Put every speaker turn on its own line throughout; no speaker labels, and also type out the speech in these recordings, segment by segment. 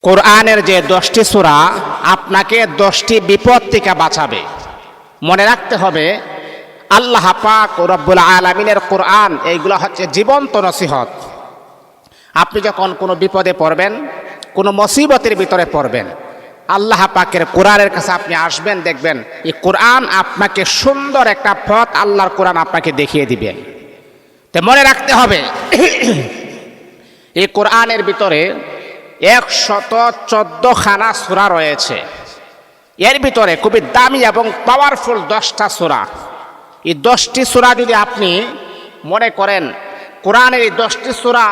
কোরআনের যে 10টি সূরা আপনাকে 10টি বিপদ থেকে বাঁচাবে। মনে রাখতে হবে আল্লাহ পাক রব্বুল আলামিনের কোরআন এইগুলো হচ্ছে জীবন্ত নসিহত। আপনি যখন কোনো বিপদে পড়বেন, কোনো মুসিবতের ভিতরে পড়বেন, আল্লাহ পাকের কোরআনের কাছে আপনি আসবেন, দেখবেন এই কোরআন আপনাকে সুন্দর একটা পথ আল্লাহর কোরআন আপনাকে দেখিয়ে দিবেন। তো মনে রাখতে হবে এই কোরআনের ভিতরে 114খানা সূরা রয়েছে। এর ভিতরে খুবই দামি এবং পাওয়ারফুল 10টা সূরা। এই 10টি সূরা যদি আপনি মনে করেন কোরআনের এই 10টি সূরা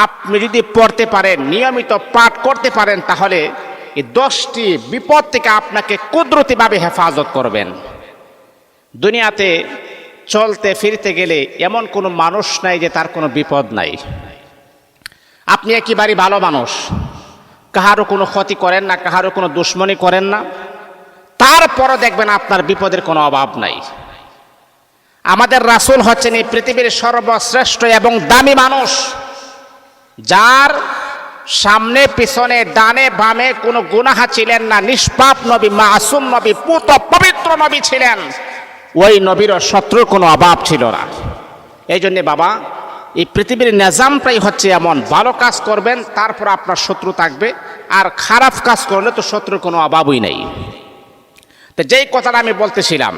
আপনি যদি পড়তে পারেন, নিয়মিত পাঠ করতে পারেন, তাহলে এই 10টি বিপদ থেকে আপনাকে কুদরতিভাবে হেফাজত করবেন। দুনিয়াতে চলতে ফিরতে গেলে এমন কোনো মানুষ নাই যে তার কোনো বিপদ নাই। আপনি একেবারে ভালো মানুষ, কাহারও কোনো ক্ষতি করেন না, কাহারও কোনো দুশ্মনী করেন না, তারপরও দেখবেন আপনার বিপদের কোনো অভাব নাই। আমাদের রাসূল হচ্ছেন এই পৃথিবীর সর্বশ্রেষ্ঠ এবং দামি মানুষ, যার সামনে পিছনে ডানে বামে কোনো গুনাহ ছিলেন না, নিষ্পাপ নবী, মাসুম নবী, পুত পবিত্র নবী ছিলেন। ওই নবীরও শত্রুর কোনো অভাব ছিল না। এই জন্যে বাবা, এই পৃথিবীর নিজামটাই হচ্ছে এমন, ভালো কাজ করবেন তারপর আপনার শত্রু থাকবে, আর খারাপ কাজ করলে তো শত্রুর কোনো অভাবই নেই। তো যেই কথাটা আমি বলতেছিলাম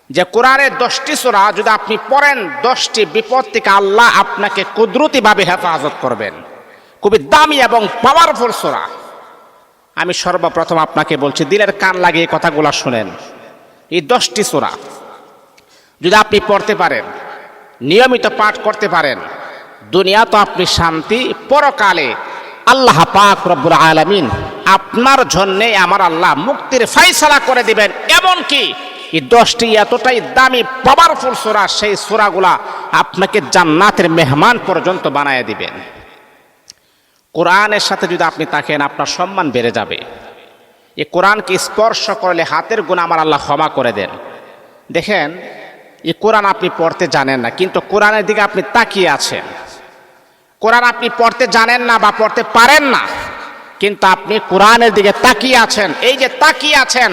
যে কোরআনের 10টি সূরা যদি আপনি পড়েন, 10টি বিপদ থেকে আল্লাহ আপনাকে কুদরতিভাবে হেফাজত করবেন। খুবই দামি এবং পাওয়ারফুল সূরা। আমি সর্বপ্রথম আপনাকে বলছি, দিলের কান লাগিয়ে কথাগুলো শুনেন। এই 10টি সূরা যদি আপনি পড়তে পারেন, নিয়মিত পাঠ করতে পারেন, দুনিয়া তো আপনি শান্তি, পরকালে আল্লাহ পাক রব্বুল আলামিন আপনার জন্যে আমার আল্লাহ মুক্তির ফয়সালা করে দিবেন। এমনকি এই 10টি এতটাই দামি পাওয়ারফুল সূরা, সেই সূরাগুলা আপনাকে জান্নাতের মেহমান পর্যন্ত বানায় দিবেন। কোরআনের সাথে যদি আপনি থাকেন, আপনার সম্মান বেড়ে যাবে। এই কোরআনকে স্পর্শ করলে হাতের গুনাহ আমার আল্লাহ ক্ষমা করে দেন। দেখেন, এই কোরআন আপনি পড়তে জানেন না, কিন্তু কোরআনের দিকে আপনি তাকিয়ে আছেন। কোরআন আপনি পড়তে জানেন না বা পড়তে পারেন না, কিন্তু আপনি কোরআনের দিকে তাকিয়ে আছেন। এই যে তাকিয়ে আছেন,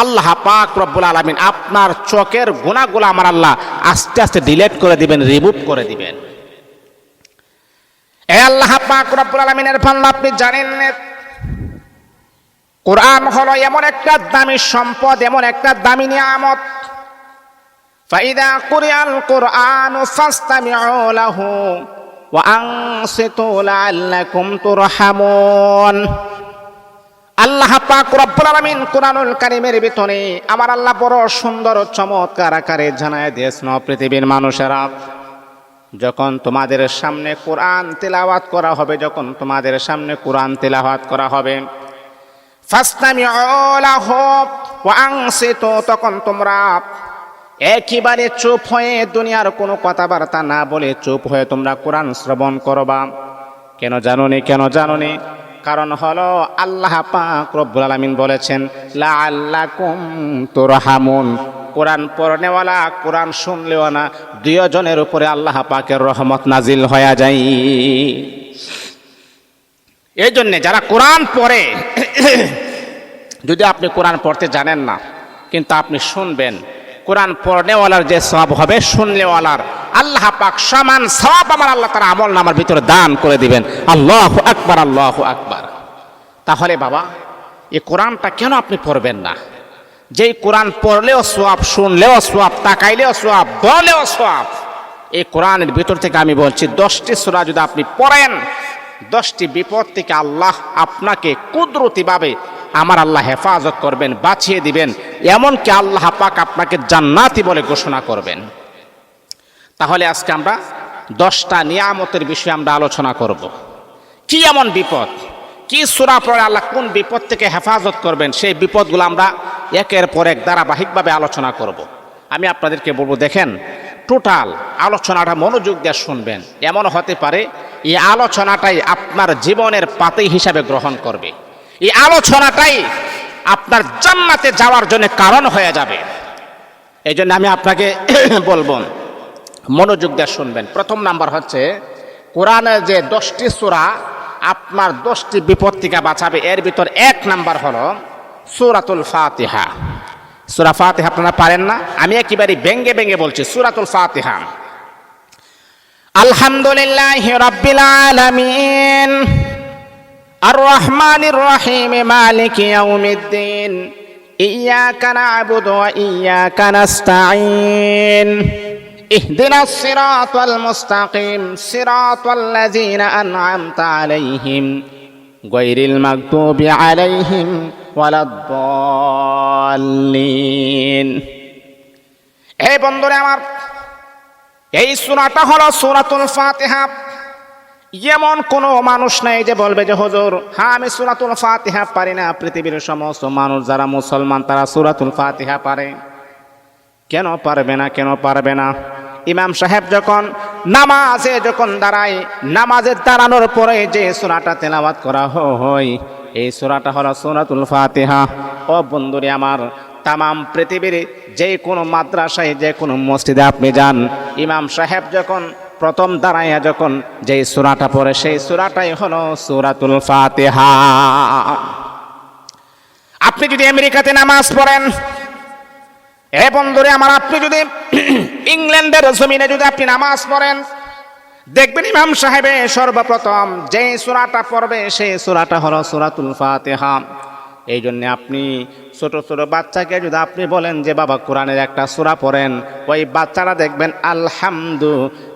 আল্লাহ পাক রব্বুল আলামিন আপনার চোখের গুনাহগুলো আমার আল্লাহ আস্তে আস্তে ডিলিট করে দিবেন, রিমুভ করে দিবেন। এ আল্লাহ পাক রব্বুল আলামিনের বান্দা, আপনি জানেন কোরআন হলো এমন একটা দামি সম্পদ, এমন একটা দামি নিয়ামত। ফাইদা কুরিআল কুরআনু ফাসতামিউ লাহু ওয়া আনসিতু লাআল্লাকুম তুরহামুন। আল্লাহ পাক রব্বুল আলামিন কোরআনুল কারীমের ভিতরে আমার আল্লাহ বড় সুন্দর চমৎকার আকারে জানায় দিয়েছেন, পৃথিবীর মানুষেরা, যখন তোমাদের সামনে কোরআন তেলাওয়াত করা হবে, যখন তোমাদের সামনে কোরআন তেলাওয়াত করা হবে, ফাসতামিউ লাহু ওয়া আনসিতু, তখন তোমরা একেবারে চুপ হয়ে, দুনিয়ার কোনো কথাবার্তা না বলে চুপ হয়ে তোমরা কোরআন শ্রবণ করবা। কেন জানোনি? কেন জানোনি? কারণ হলো আল্লাহ পাক রব্বুল আলামিন বলেছেন লাআল্লাকুম তুরহামুন। কোরআন পড়নেওয়ালা, কোরআন শুনলেও না, দুইজনের উপরে আল্লাহ পাকের রহমত নাজিল হয়ে যায়। এই জন্যে যারা কোরআন পড়ে, যদি আপনি কোরআন পড়তে জানেন না কিন্তু আপনি শুনবেন, কোরআন পড়নেওয়ালার যে সওয়াব হবে, শুনলেওয়ালার আল্লাহ পাক সমান সওয়াব আমার আল্লাহ তার আমল নামার ভিতরে দান করে দিবেন। আল্লাহু আকবার, আল্লাহু আকবার। তাহলে বাবা, এই কোরআনটা কেন আপনি পড়বেন না? যেই কোরআন পড়লেও সওয়াব, শুনলেও সওয়াব, তাকাইলেও সওয়াব, বললেও সওয়াব। এই কোরআনের ভিতর থেকে আমি বলছি, 10টি সূরা যদি আপনি পড়েন, 10টি বিপদ থেকে আল্লাহ আপনাকে কুদরতিভাবে আমার আল্লাহ হেফাজত করবেন, বাঁচিয়ে দিবেন। এমনকি আল্লাহ পাক আপনাকে জান্নাতি বলে ঘোষণা করবেন। তাহলে আজকে আমরা 10টা নিয়ামতের বিষয়ে আমরা আলোচনা করব। কি এমন বিপদ, কি সূরা পড়ে আল্লাহ কোন বিপদ থেকে হেফাজত করবেন, সেই বিপদগুলো আমরা একের পর এক ধারাবাহিকভাবে আলোচনা করব। আমি আপনাদেরকে বলবো, দেখেন, টোটাল আলোচনাটা মনোযোগ দিয়ে শুনবেন। এমন হতে পারে এই আলোচনাটাই আপনার জীবনের পাথেয় হিসাবে গ্রহণ করবে, এই আলোচনাটাই আপনার জান্নাতে যাওয়ার জন্য কারণ হয়ে যাবে। এই জন্য আমি আপনাকে বলবো, মনোযোগ দিয়ে শুনবেন। প্রথম নাম্বার হচ্ছে, কোরআনের যে 10টি সূরা আপনার 10টি বিপদ থেকে বাঁচাবে, এর ভিতর 1 নাম্বার হলো সূরাতুল ফাতিহা। সূরা ফাতিহা আপনারা পারেন না, আমি একেবারে ব্যঙ্গে ব্যঙ্গে বলছি। সূরাতুল ফাতিহা, আলহামদুলিল্লাহি রাব্বিল আলামিন আর রহমানির রহিম মালিকি ইয়াউমিদ্দিন ইয়াকা না'বুদু ওয়া ইয়াকা নাস্তাঈন ইহদিনাস সিরাতাল মুস্তাকিম সিরাতাল লাযীনা আন'আমতা আলাইহিম গায়রিল মাগদুবি আলাইহিম ওয়ালাদ-দাল্লিন। হে বন্ধুরা আমার, এই সূরাটা হলো সূরাতুল ফাতিহা। এমন কোনো মানুষ নাই যে বলবে যে হুজুর হ্যাঁ আমি সূরাতুল ফাতিহা পারি না। পৃথিবীর সমস্ত মানুষ যারা মুসলমান তারা সূরাতুল ফাতিহা পারে। কেন পারবে না? কেন পারবে না? ইমাম সাহেব যখন নামাজে দাঁড়ায়, নামাজে দাঁড়ানোর পরে যে সূরাটা তেলাওয়াত করা হয় এই সূরাটা হলো সূরাতুল ফাতিহা। ও বন্ধুরে আমার, তামাম পৃথিবীর যে কোনো মাদ্রাসায় যে কোনো মসজিদে আপনি যান, ইমাম সাহেব যখন প্রথম দাঁড়াইয়া যখন যেই সূরাটা পড়ে সেই সূরাটাই হলো সূরাতুল ফাতিহা। আপনি যদি আমেরিকাতে নামাজ পড়েন, এ বন্ধুরে আমার, আপনি যদি ইংল্যান্ডের জমিনে যদি আপনি নামাজ পড়েন, দেখবেন ইমাম সাহেবে সর্বপ্রথম যে সূরাটা পড়বে সেই সূরাটা হলো সূরাতুল ফাতিহা। এই জন্য আপনি ছোট ছোট বাচ্চাকে যদি আপনি বলেন যে বাবা কোরআনের একটা সূরা পড়েন, ওই বাচ্চারা দেখবেন আলহামদুলিল্লাহি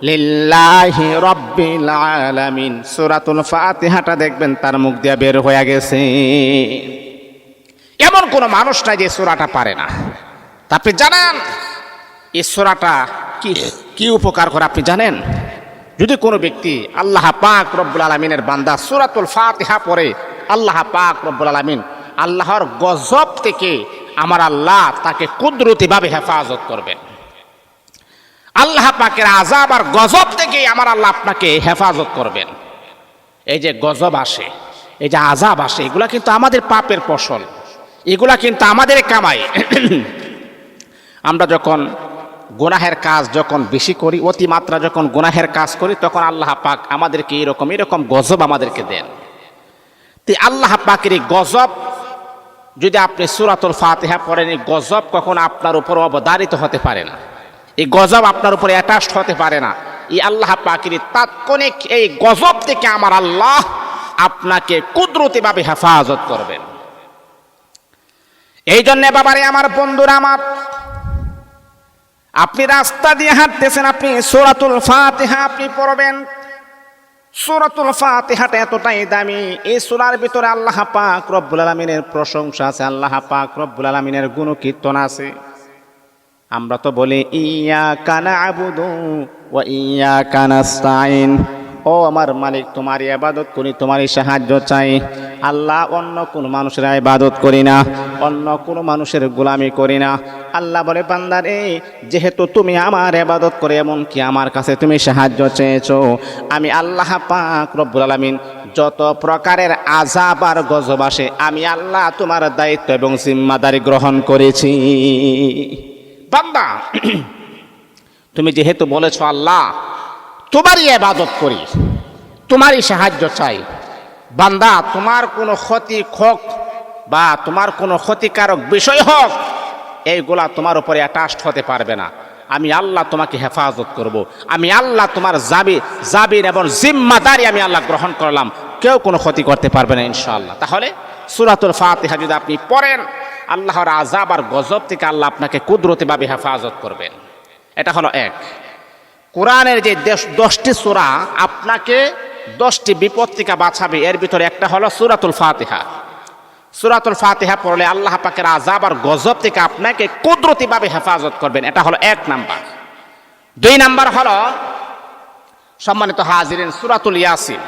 রাব্বিল আলামিন সূরাতুল ফাতিহাটা দেখবেন তার মুখ দিয়ে বের হয়ে গেছে। এমন কোনো মানুষ নাই যে সূরাটা পারে না। তা আপনি জানেন এই সূরাটা কি উপকার করে আপনি জানেন? যদি কোনো ব্যক্তি আল্লাহ পাক রব্বুল আলামিনের বান্দা সূরাতুল ফাতিহা পড়ে, আল্লাহ পাক রব্বুল আলামিন আল্লাহর গজব থেকে আমার আল্লাহ তাকে কুদরতিভাবে হেফাজত করবেন। আল্লাহ পাকের আযাব আর গজব থেকে আমার আল্লাহ আপনাকে হেফাজত করবেন। এই যে গজব আসে, এই যে আযাব আসে, এগুলা কিন্তু আমাদের পাপের ফসল, এগুলা কিন্তু আমাদের কামাই। আমরা যখন গুনাহের কাজ যখন বেশি করি, অতিমাত্রা যখন গুনাহের কাজ করি, তখন আল্লাহ পাক আমাদেরকে এরকম গজব আমাদেরকে দেন। তো আল্লাহ পাকের এই গজব যদি আপনি সূরাতুল ফাতিহা পড়েন, এই গজব কখনো আপনার উপর অবধারিত হতে পারে না, এই গজব আপনার উপরে অ্যাটাচড হতে পারে না। এই আল্লাহ পাকের তাৎক্ষণিক এই গজব থেকে আমার আল্লাহ আপনাকে কুদরতিভাবে হেফাজত করবেন। এই জন্য বাবারে আমার, বন্ধুরা আমার, আপনি রাস্তা দিয়ে হাঁটতেছেন, আপনি সূরাতুল ফাতিহা আপনি পড়বেন। সূরাতুল ফাতিহাটা এতটাই দামি, এই সূরার ভিতরে আল্লাহ পাক রব্বুল আলামিনের প্রশংসা আছে, আল্লাহ পাক রব্বুল আলামিনের গুণকীর্তন আছে। আমরা তো বলি ইয়াকা না'বুদু ওয়া ইয়াকা নাস্তাঈন, ও আমার মালিক তোমারই ইবাদত করি, তোমারই সাহায্য চাই। আল্লাহ অন্য কোন মানুষের ইবাদত করি না, অন্য কোন মানুষের গোলামি করি না। আল্লাহ বলে বান্দারে, যেহেতু তুমি আমার ইবাদত করে এমনকি আমার কাছে তুমি সাহায্য চেয়েছো, আমি আল্লাহ পাক রব্বুল আলামিন যত প্রকারের আযাব আর গজব আসে আমি আল্লাহ তোমার দায়িত্ব এবং জিম্মাদারি গ্রহণ করেছি। বান্দা, তুমি যেহেতু বলেছো আল্লাহ তোমারই ইবাদত করি, তোমারই সাহায্য চাই, বান্দা তোমার কোনো ক্ষতি হোক বা তোমার কোনো ক্ষতিকারক বিষয় হোক, এইগুলা তোমার উপরে অ্যাটাচড হতে পারবে না। আমি আল্লাহ তোমাকে হেফাজত করব, আমি আল্লাহ তোমার জাবির এবং জিম্মাদারি আমি আল্লাহ গ্রহণ করলাম, কেউ কোনো ক্ষতি করতে পারবে না ইনশাআল্লাহ। তাহলে সূরাতুল ফাতিহা যদি আপনি পড়েন, আল্লাহর আযাব আর গজব থেকে আল্লাহ আপনাকে কুদরতিভাবে হেফাজত করবেন। এটা হলো এক। কোরআনের যে 10টি সূরা আপনাকে 10টি বিপদ থেকে বাঁচাবে, এর ভিতরে একটা হলো সূরাতুল ফাতিহা। সূরাতুল ফাতিহা পড়লে আল্লাহ পাকের আযাব আর গজব থেকে আপনাকে কুদরতিভাবে হেফাজত করবেন। এটা হলো 1 নাম্বার। 2 নাম্বার হলো, সম্মানিত হাজিরিন, সূরাতুল ইয়াসিন।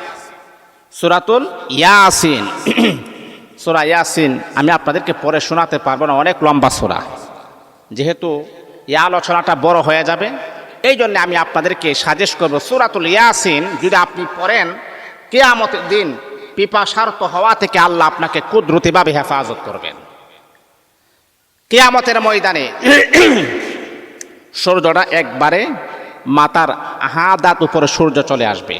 সূরাতুল ইয়াসিন, সূরা ইয়াসিন আমি আপনাদেরকে পড়ে শোনাতে পারবো না, অনেক লম্বা সূরা। যেহেতু এই আলোচনাটা বড় হয়ে যাবে, এই জন্য আমি আপনাদেরকে সাজেস্ট করব সূরাতুল ইয়াসিন যদি আপনি পড়েন, কিয়ামতের দিন পিপাসার্ত হওয়া থেকে আল্লাহ আপনাকে কুদরতিভাবে হেফাজত করবেন। কিয়ামতের ময়দানে সূর্যটা একবারে মাথার হাত উপরে সূর্য চলে আসবে,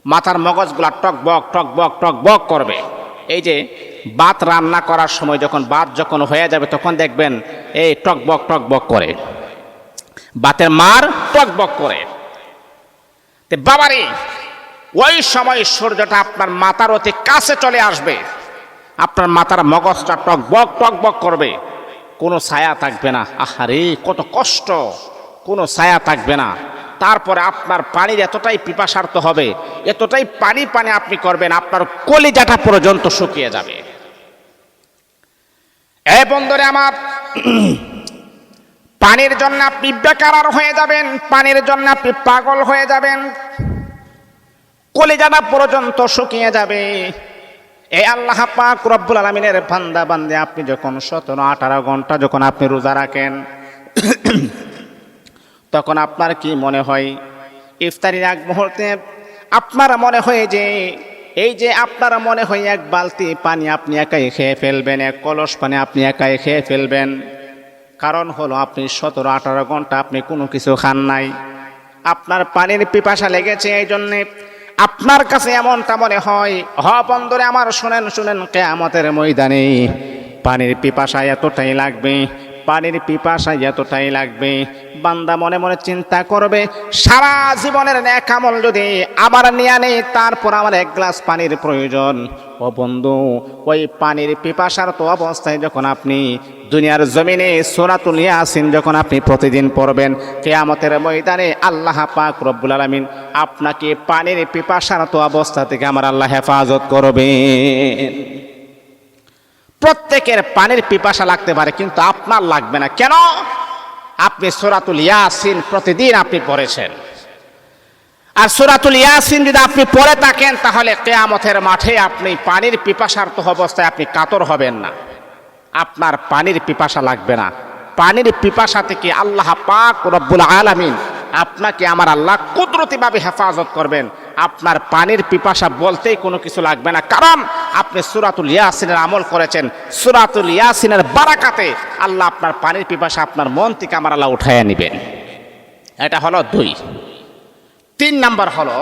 মাথার মগজগুলা টকবক টকবক টকবক করবে। এই যে ভাত রান্না করার সময় ভাত যখন হয়ে যাবে তখন দেখবেন এই টকবক টকবক করে, ভাতের মার টকবক করে। বাবারে ওই সময় সূর্যটা আপনার মাথার অতি কাছে চলে আসবে, আপনার মাথার মগজটা টকবক টকবক করবে, কোনো ছায়া থাকবে না। আহারে কত কষ্ট, কোনো ছায়া থাকবে না। তারপরে আপনার পানির এতটাই পিপাসার্ত হবে, এতটাই পানি পানি আপনি করবেন, আপনার কলিজাটা পর্যন্ত শুকিয়ে যাবে। এই বন্ধুরে আমার, পানির জন্য আপনি বেকার হয়ে যাবেন, পানির জন্য আপনি পাগল হয়ে যাবেন, কলিজাটা পর্যন্ত শুকিয়ে যাবে। এই আল্লাহ পাক রব্বুল আলামিনের বান্দা বান্দে আপনি যখন 17-18 ঘন্টা যখন আপনি রোজা রাখেন তখন আপনার কি মনে হয়? ইফতারির আগ মুহূর্তে আপনার মনে হয় যে এই যে আপনার মনে হয় এক বালতি পানি আপনি একাই খেয়ে ফেলবেন, এক কলস পানি আপনি একাই খেয়ে ফেলবেন। কারণ হলো আপনি 17-18 ঘন্টা আপনি কোনো কিছু খান নাই, আপনার পানির পিপাসা লেগেছে, এই জন্যে আপনার কাছে এমনটা মনে হয়। বন্ধুরে আমার শুনেন শুনেন, কিয়ামতের ময়দানে পানির পিপাসা এতটাই লাগবে, পানির পিপাসা এতটাই লাগবে, বান্দা মনে মনে চিন্তা করবে সারা জীবনের নেক আমল যদি আমার নিয়ে নেই, তারপর আমার এক গ্লাস পানির প্রয়োজন। ও বন্ধু, ওই পানির পিপাসার তো অবস্থায় যখন আপনি দুনিয়ার জমিনে সূরাতুল ইয়াসিন যখন আপনি প্রতিদিন পড়বেন, কিয়ামতের ময়দানে আল্লাহ পাক রব্বুল আলামিন আপনাকে পানির পিপাসার তো অবস্থা থেকে আমার আল্লাহ হেফাজত করবেন। প্রত্যেকের পানির পিপাসা লাগতে পারে, কিন্তু আপনার লাগবে না। কেন? আপনি সূরাতুল ইয়াসিন প্রতিদিন আপনি পড়েছেন। আর সূরাতুল ইয়াসিন যদি আপনি পড়ে থাকেন তাহলে কিয়ামতের মাঠে আপনি পানির পিপাসার্ত অবস্থায় আপনি কাতর হবেন না, আপনার পানির পিপাসা লাগবে না। পানির পিপাসা থেকে আল্লাহ পাক রব্বুল আলামিন আপনাকে আমার আল্লাহ কুদরতিভাবে হেফাজত করবেন। আপনার পানির পিপাসা বলতেই কোনো কিছু লাগবে না, কারণ আপনি সূরাতুল ইয়াসিনের আমল করেছেন। সূরাতুল ইয়াসিনের বারাকাতে আল্লাহ আপনার পানির পিপাসা আপনার মন থেকে আমার আল্লাহ উঠাইয়া নেবেন। এটা হলো 2। 3 নাম্বার হলো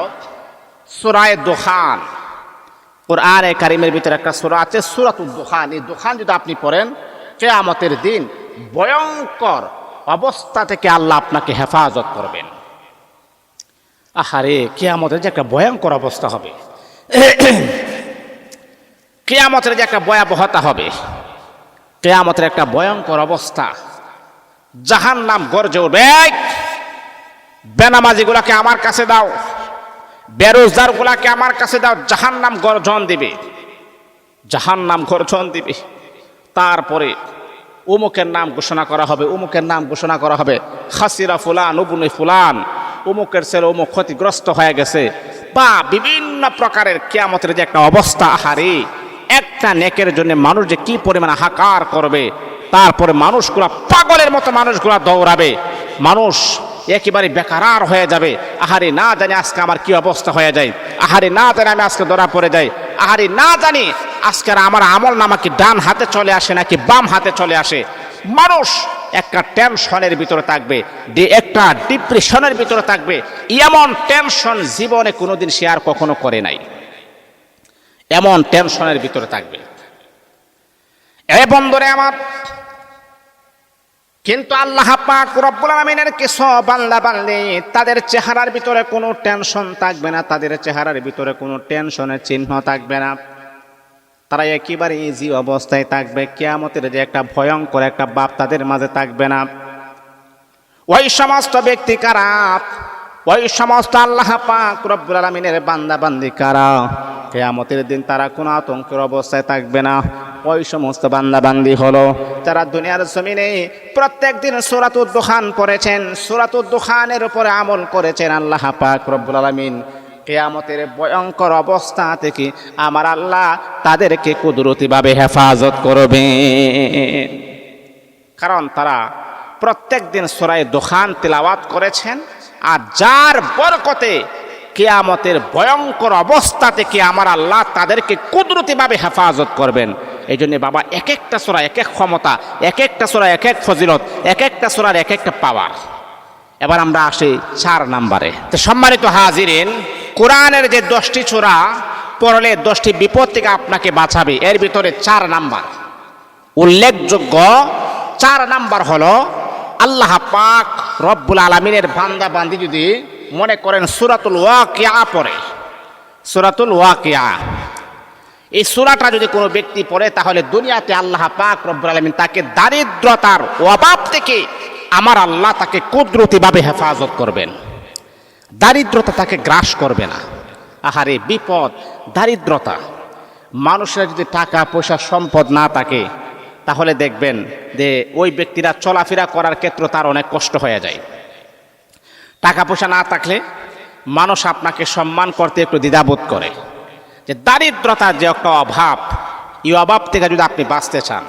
সূরা দুখান। কুরআনে কারীমের ভিতরে একটা সূরা আছে সূরাতুদ দুখান। এই দুখান যদি আপনি পড়েন, কিয়ামতের দিন ভয়ঙ্কর অবস্থা থেকে আল্লাহ আপনাকে হেফাজত করবেন। আহারে, কিয়ামতের যে একটা ভয়ঙ্কর অবস্থা হবে, কিয়ামতের যে একটা ভয়াবহতা হবে, কিয়ামতের একটা ভয়ঙ্কর অবস্থা। জাহান্নাম গর্জে উঠবে, বেনামাজিগুলাকে আমার কাছে দাও, বেরোজগারগুলাকে আমার কাছে দাও। জাহান্নাম গর্জন দিবে, জাহান্নাম গর্জন দিবে। তারপরে উমুকের নাম ঘোষণা করা হবে, উমুকের নাম ঘোষণা করা হবে, খাসিরা ফুলান উবনে ফুলান, উমুকের ছেলে উমুক ক্ষতিগ্রস্ত হয়ে গেছে, বা বিভিন্ন প্রকারের কিয়ামতের যে একটা অবস্থা। আহারে, একটা নেকের জন্য মানুষ যে কি পরিমাণ হাহাকার করবে। তারপরে মানুষগুলা পাগলের মতো মানুষগুলা দৌড়াবে, মানুষ একেবারে বেকার হয়ে যাবে। আহারে, না জানি আজকে আমার কি অবস্থা হয়ে যায়, আহারে না জানি আমি আজকে ধরা পড়ে যাই, আহারে না জানি আজকের আমার আমল নামা কি ডান হাতে চলে আসে নাকি বাম হাতে চলে আসে। মানুষ একটা টেনশনের ভিতরে থাকবে, একটা ডিপ্রেশনের ভিতরে থাকবে। এমন টেনশন জীবনে কোনোদিন সে আর কখনো করে নাই, এমন টেনশনের ভিতরে থাকবে। এ বন্ধুরে আমার, কিন্তু আল্লাহ পাক রব্বুল আলামিনের কিছু বান্দা বান্দী তাদের চেহারার ভিতরে কোনো টেনশন থাকবে না, তাদের চেহারার ভিতরে কোনো টেনশনের চিহ্ন থাকবে না। তারা একেবারে ইজি অবস্থায় থাকবে। কিয়ামতের যে একটা ভয়ঙ্কর একটা ভাব তাদের মাঝে থাকবে না। ওই সমস্ত ব্যক্তি কারা? ওই সমস্ত আল্লাহ পাক রব্বুল আলামিনের বান্দা বান্দী কারা? কিয়ামতের দিন তারা কোনো আতঙ্কের অবস্থায় থাকবে না। ওই সমস্ত বান্দা বান্দী হলো যারা দুনিয়ার জমিনে প্রত্যেক দিন সূরাতুদ দুখান পড়েছেন, সূরাতুদ দুখানের উপরে আমল করেছেন। আল্লাহ পাক রব্বুল আলামিন কিয়ামতের ভয়ঙ্কর অবস্থা থেকে আমার আল্লাহ তাদেরকে কুদরতিভাবে হেফাজত করবেন, কারণ তারা প্রত্যেক দিন সূরা দুখান তিলাওয়াত করেছেন। আর যার বরকতে কিয়ামতের ভয়ঙ্কর অবস্থা থেকে আমার আল্লাহ তাদেরকে কুদরতিভাবে হেফাজত করবেন। এই জন্য বাবা, এক একটা সূরা এক এক ক্ষমতা, এক একটা সূরা এক এক ফজিলত, এক একটা সূরার এক একটা পাওয়ার। এবার আমরা আসি 4 নম্বরে। তো সম্মানিত হাজিরিন, কোরআনের যে 10টি সূরা পড়লে 10টি বিপদ থেকে আপনাকে বাঁচাবে, এর ভিতরে 4 নাম্বার উল্লেখযোগ্য। 4 নাম্বার হলো আল্লাহ পাক রব্বুল আলামিনের বান্দা বান্দি যদি মনে করেন সূরাতুল ওয়াকিয়া পড়ে, সূরাতুল ওয়াকিয়া এই সূরাটা যদি কোনো ব্যক্তি পড়ে, তাহলে দুনিয়াতে আল্লাহ পাক রব্বুল আলামিন তাকে দারিদ্রতার অভাব থেকে আমার আল্লাহ তাকে কুদরতিভাবে হেফাজত করবেন। দারিদ্রতা তাকে গ্রাস করবে না। আহারে বিপদ, দারিদ্রতা। মানুষের যদি টাকা পয়সা সম্পদ না থাকে, তাহলে দেখবেন যে ওই ব্যক্তিরা চলাফেরা করার ক্ষেত্রে তার অনেক কষ্ট হয়ে যায়। টাকা পয়সা না থাকলে মানুষ আপনাকে সম্মান করতে একটু দ্বিধাবোধ করে। যে দারিদ্রতার যে একটা অভাব, এই অভাব থেকে যদি আপনি বাঁচতে চান,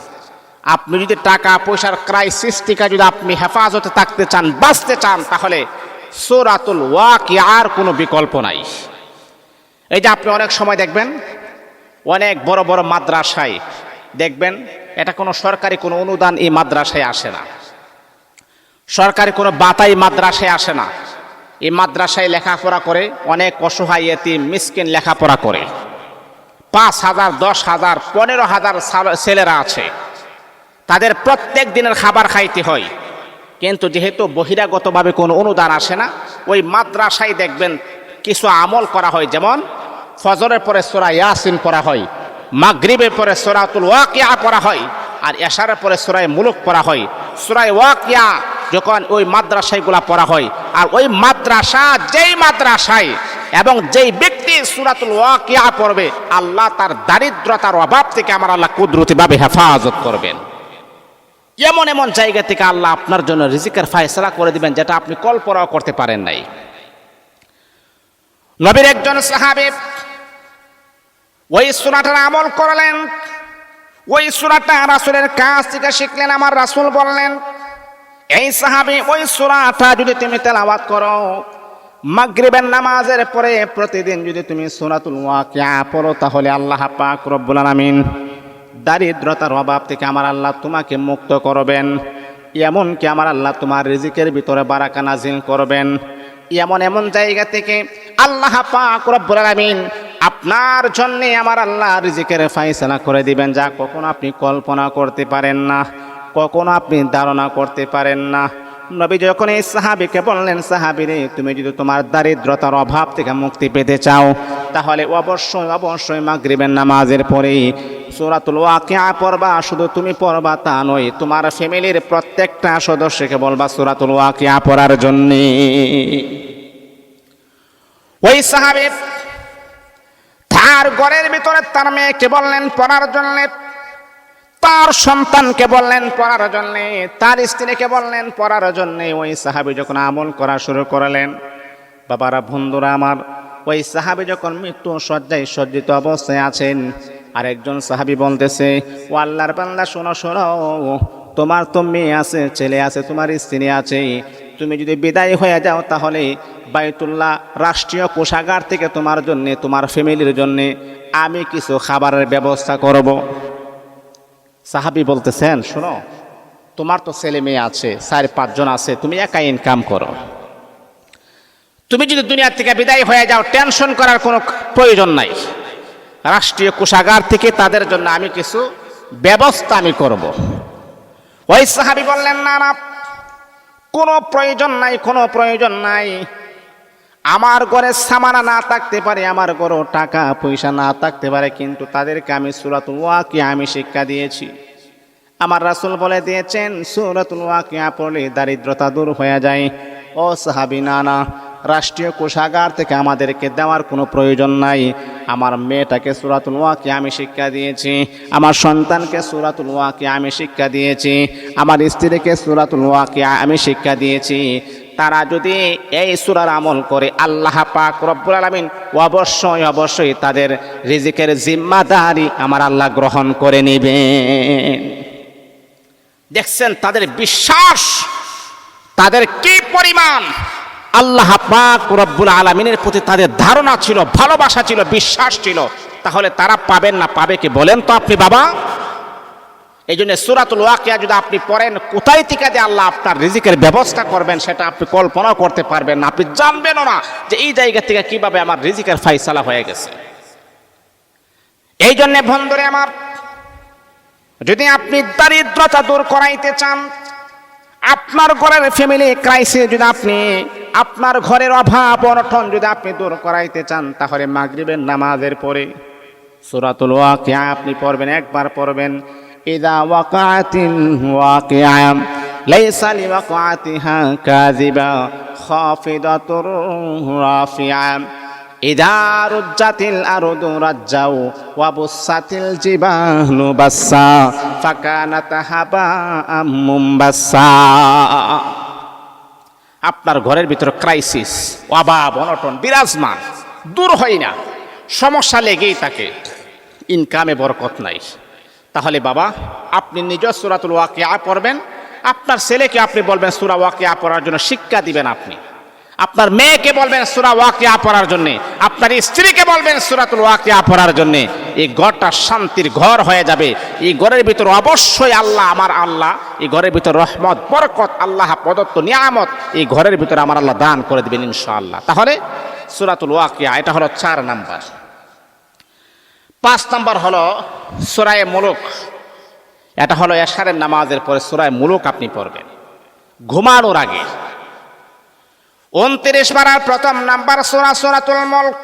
আপনি যদি টাকা পয়সার ক্রাইসিস থেকে যদি আপনি হেফাজতে থাকতে চান, বাঁচতে চান, তাহলে সূরাতুল ওয়াকিয়ার কোনো বিকল্প নাই। এই যে আপনি অনেক সময় দেখবেন অনেক বড় বড় মাদ্রাসায় দেখবেন, এটা কোনো সরকারি কোনো অনুদান এই মাদ্রাসায় আসে না, সরকারি কোনো বাতাই মাদ্রাসায় আসে না। এই মাদ্রাসায় লেখাপড়া করে অনেক অসহায় এতিম মিসকিন লেখাপড়া করে। 5,000, 10,000, 15,000 ছেলেরা আছে, তাদের প্রত্যেক দিনের খাবার খাইতে হয়। কিন্তু যেহেতু বহিরাগতভাবে কোনো অনুদান আসে না, ওই মাদ্রাসায় দেখবেন কিছু আমল করা হয়, যেমন ফজরের পরে সূরা ইয়াসিন পড়া হয়, মাগরিবের পরে সূরাতুল ওয়াকিয়া পড়া হয়, আর এশারের পরে সূরা মুলক পড়া হয়। সূরা ওয়াকিয়া যখন ওই মাদ্রাসাগুলা পড়া হয়, আর ওই মাদ্রাসা যেই মাদ্রাসায় এবং যেই ব্যক্তি সূরাতুল ওয়াকিয়া পড়বে, আল্লাহ তার দারিদ্রতার অভাব থেকে আমার আল্লাহ কুদরতিভাবে হেফাজত করবেন। এমন এমন জায়গা থেকে আল্লাহ আপনার জন্য রিজিকের ফয়সালা করে দিবেন, যেটা আপনি কল্পনাও করতে পারেন নাই। নবীর একজন সাহাবী ওই সূরাটার আমল করলেন, ওই সূরাটা রাসূলের কাছ থেকে শিখলেন। আমার রাসূল বললেন, এই সাহাবী, ওই সূরাটা যদি তুমি তেলাওয়াত করো, মাগরিবের নামাজের পরে প্রতিদিন যদি তুমি সূরাতুল ওয়াকিয়া পড়ো, তাহলে আল্লাহ পাক রব্বুল আলামিন দারিদ্রতার অভাব থেকে আমার আল্লাহ তোমাকে মুক্ত করবেন। এমনকি আমার আল্লাহ তোমার রিজিকের ভিতরে বারাকা নাজিল করবেন। এমন এমন জায়গা থেকে আল্লাহ পাক রব্বুল আলামিন আপনার জন্য আমার আল্লাহ রিজিকের ফয়সালা করে দিবেন, যা কখনো আপনি কল্পনা করতে পারেন না, কখনো আপনি ধারণা করতে পারেন না। নবী যখন এই সাহাবীকে বললেন, সাহাবীরে, তুমি যদি তোমার দারিদ্রতার অভাব থেকে মুক্তি পেতে চাও, তাহলে অবশ্যই অবশ্যই মাগরিবের নামাজের পরেই সূরাতুল ওয়াকিয়া পড়বা। শুধু তুমি পড়বা তা নয়, তোমার ফ্যামিলির প্রত্যেকটা সদস্যকে বলবা সূরাতুল ওয়াকিয়া পড়ার জন্য। ওই সাহাবী তার ঘরের ভিতরে তার মেয়েকে বললেন পড়ার জন্য, তার সন্তানকে বললেন পড়ার জন্য, তার স্ত্রীকে বললেন পড়ার জন্য। ওই সাহাবী যখন আমল করা শুরু করলেন, বাবারা, বন্ধুরা আমার, ওই সাহাবী যখন মৃত্যু শয্যায় সজ্জিত অবস্থায় আছেন, আরেকজন সাহাবী বলতেছে, ও আল্লাহর বান্দা, শোনো শোনো, তোমার তো মেয়ে আছে, ছেলে আছে, তোমার স্ত্রী আছে, তুমি যদি বিদায় হয়ে যাও, তাহলে বাইতুল্লাহ রাষ্ট্রীয় কোষাগার থেকে তোমার জন্য, তোমার ফ্যামিলির জন্য আমি কিছু খাবারের ব্যবস্থা করব। সাহাবী বলতেছেন, শোনো, তোমার তো ছেলে মেয়ে আছে, 4-5 জন আছে, তুমি একা ইনকাম করো। তুমি যদি দুনিয়া থেকে বিদায় হয়ে যাও, টেনশন করার কোনো প্রয়োজন নাই। রাষ্ট্রীয় কোষাগার থেকে তাদের জন্য আমি কিছু ব্যবস্থা আমি করব। ওই সাহাবী বললেন, না না, কোনো প্রয়োজন নাই, কোনো প্রয়োজন নাই। আমার ঘরে সামানা না থাকতে পারে, আমার ঘরে টাকা পয়সা না থাকতে পারে, কিন্তু তাদেরকে আমি সূরাতুল ওয়াকিয়া আমি শিক্ষা দিয়েছি। আমার রাসূল বলে দিয়েছেন, সূরাতুল ওয়াকিয়া পড়লে দারিদ্রতা দূর হয়ে যায়। ও সাহাবী, না না, রাষ্ট্রীয় কোষাগার থেকে আমাদেরকে দেওয়ার কোনো প্রয়োজন নাই। আমার মেয়েটাকে সূরাতুল ওয়াকিয়া আমি শিক্ষা দিয়েছি, আমার সন্তানকে সূরাতুল ওয়াকিয়া আমি শিক্ষা দিয়েছি, আমার স্ত্রীকে সূরাতুল ওয়াকিয়া আমি শিক্ষা দিয়েছি। তারা যদি এই সূরার আমল করে, আল্লাহ পাক রব্বুল আলামিন অবশ্যই অবশ্যই তাদের রিজিকের জিম্মাদারি আমার আল্লাহ গ্রহণ করে নেবেন। দেখছেন তাদের বিশ্বাস, তাদের কি পরিমাণ আল্লাহ পাক রব্বুল আলামিনের প্রতি তাদের ধারণা ছিল, ভালোবাসা ছিল, বিশ্বাস ছিল। তাহলে তারা পাবেন না, পাবে কি বলেন তো আপনি বাবা? এই জন্য সূরাতুল ওয়াকিয়া যদি আপনি পড়েন, কোথায় থেকে যে আল্লাহ আপনার রিজিকের ব্যবস্থা করবেন সেটা আপনি কল্পনা করতে পারবেন না, আপনি জানবেনও না যে এই জায়গা থেকে কিভাবে আমার রিজিকের ফায়সালা হয়ে গেছে। এই জন্য বন্ধুরে আমার, যদি আপনি দারিদ্রতা দূর করাইতে চান, আপনার ঘরের ফ্যামিলি ক্রাইসিস যদি আপনি, আপনার ঘরের অভাব অনটন যদি আপনি দূর করাইতে চান, তাহলে মাগরিবের নামাজের পরে সূরাতুল ওয়াকিয়া আপনি পড়বেন, একবার পড়বেন। ইযা ওয়াকাতিল ওয়াকিয়া লাইসা লিওয়াকাতিহা কাযিবা খাফিদাতুর রাফিয়া ইযা রুজ্জাতিল আরদু রাজ্জাও ওয়া বুসাতিল জিবালু বাসসা ফাকানাত হাবাআম মুমবাসসা। আপনার ঘরের ভিতরে ক্রাইসিস, অভাব অনটন বিরাজমান, দূর হয় না, সমস্যা লেগেই থাকে, ইনকামে বরকত নাই, তাহলে বাবা আপনি নিজ সূরাতুল ওয়াকিয়া পড়বেন। আপনার ছেলেকে আপনি বলবেন সূরা ওয়াকিয়া পড়ার জন্য, শিক্ষা দিবেন আপনি। আপনার মেয়েকে বলবেন সূরা ওয়াকিয়া পড়ার জন্য, আপনার স্ত্রীকে বলবেন সূরাতুল ওয়াকিয়া পড়ার জন্য। এই ঘরটা শান্তির ঘর হয়ে যাবে। এই ঘরের ভিতর অবশ্যই আল্লাহ, আমার আল্লাহ, এই ঘরের ভিতর রহমত বরকত আল্লাহ প্রদত্ত নিয়ামত এই ঘরের ভিতরে আমার আল্লাহ দান করে দিবেন ইনশাআল্লাহ। তাহলে সূরাতুল ওয়াকিয়া, এটা হলো 4 নাম্বার। 5 নাম্বার হলো সূরা মুলক। এটা হলো এশারের নামাজের পরে সূরা মুলক আপনি পড়বেন ঘুমানোর আগে। 29 পারার প্রথম নাম্বার সূরা সূরাতুল মুলক।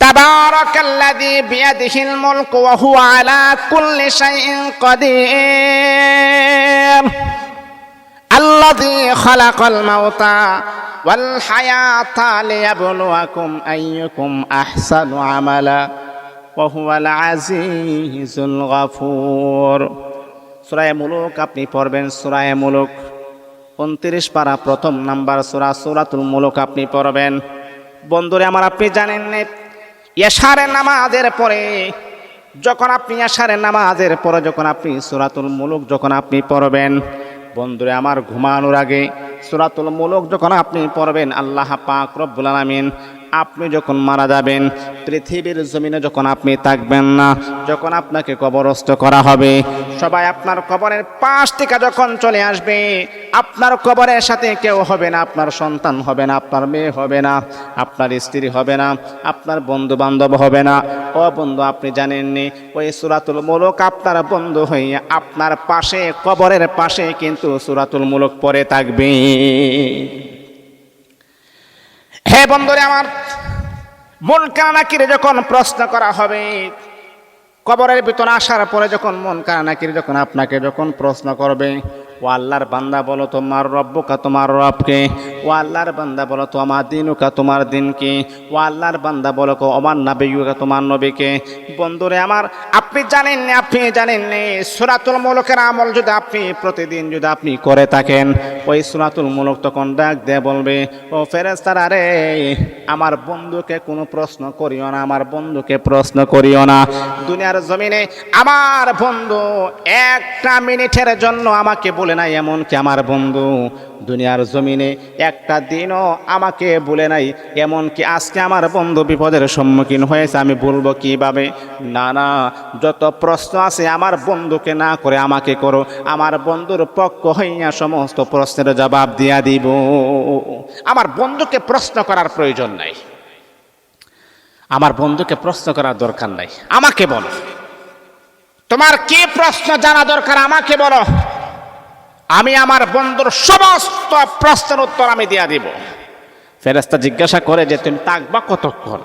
তাবারাকাল্লাযী বিয়াদিহিল মুলকু ওয়া হুয়া আলা কুল্লি শাইইন কাদির আল্লাযী খালাকাল মাউতা ওয়াল হায়াতা লিয়াবলুয়াকুম আইয়ুকুম আহসানু আমালা ওয়া হুয়াল আজিজুল গফুর। সূরা মুলক আপনি পড়বেন। সূরা মুলক 29 পারা প্রথম নাম্বার সূরা সূরাতুল মুলক আপনি পড়বেন। বন্ধুরে আমার, আপনি জানেন না এশারের নামাজের পরে যখন আপনি সূরাতুল মুলক যখন আপনি পড়বেন, বন্ধুরে আমার ঘুমানোর আগে সূরাতুল মুলক যখন আপনি পড়বেন, আল্লাহ পাক রব্বুল আলামিন আপনি যখন মারা যাবেন, পৃথিবীর জমিনে যখন আপনি থাকবেন না, যখন আপনাকে কবরস্থ করা হবে, সবাই আপনার কবরের পাশ থেকে যখন চলে আসবে, আপনার কবরের সাথে কেউ হবে না, আপনার সন্তান হবে না, আপনার মেয়ে হবে না, আপনার স্ত্রী হবে না, আপনার বন্ধু বান্ধব হবে না। ও বন্ধু, আপনি জানেননি ওই সূরাতুল মুলক আপনার বন্ধু হইয়া আপনার পাশে, কবরের পাশে কিন্তু সূরাতুল মুলক পড়ে থাকবে। হে বন্ধুরে আমার, মুনকার নাকির যখন প্রশ্ন করা হবে, কবরের ভিতরে আসার পরে যখন মুনকার নাকির যখন আপনাকে যখন প্রশ্ন করবে, ও আল্লাহর বান্দা বলো তোমার রব্বুকা, তোমার রবকে। ও আল্লাহর বান্দা বলো তো আমার দিনুকা, তোমার দিনকে। ও আল্লাহর বান্দা বলো আমার নবিয়ুকা, তোমার নবীকে। বন্ধুরে আমার, আপনি জানেননি সূরাতুল মুলকের আমল যদি আপনি প্রতিদিন যদি আপনি করে থাকেন, ওই সূরাতুল মুলক তখন ডাক দিয়ে বলবে, ও ফেরেশতারা রে, আমার বন্ধুকে কোনো প্রশ্ন করিও না, আমার বন্ধুকে প্রশ্ন করিও না। দুনিয়ার জমিনে আমার বন্ধু একটা মিনিটের জন্য আমাকে বলে নাই, এমনকি আমার বন্ধু দুনিয়ার জমিনে একটা দিনও আমাকে বলে নাই। এমনকি আজকে আমার বন্ধু বিপদের সম্মুখীন হয়েছে, আমি বলবো কিভাবে? না, যত প্রশ্ন আছে আমার বন্ধুকে না করে আমাকে করো, আমার বন্ধুর পক্ষ হইয়া সমস্ত প্রশ্নের জবাব দিয়া দিব। আমার বন্ধুকে প্রশ্ন করার প্রয়োজন নাই, আমার বন্ধুকে প্রশ্ন করার দরকার নাই। আমাকে বলো, তোমার কি প্রশ্ন জানা দরকার আমাকে বলো, আমি আমার বন্ধুর সমস্ত প্রশ্নের উত্তর আমি দিয়া দিব। ফেরেশতা জিজ্ঞাসা করে যে তুমি থাকবা কতক্ষণ?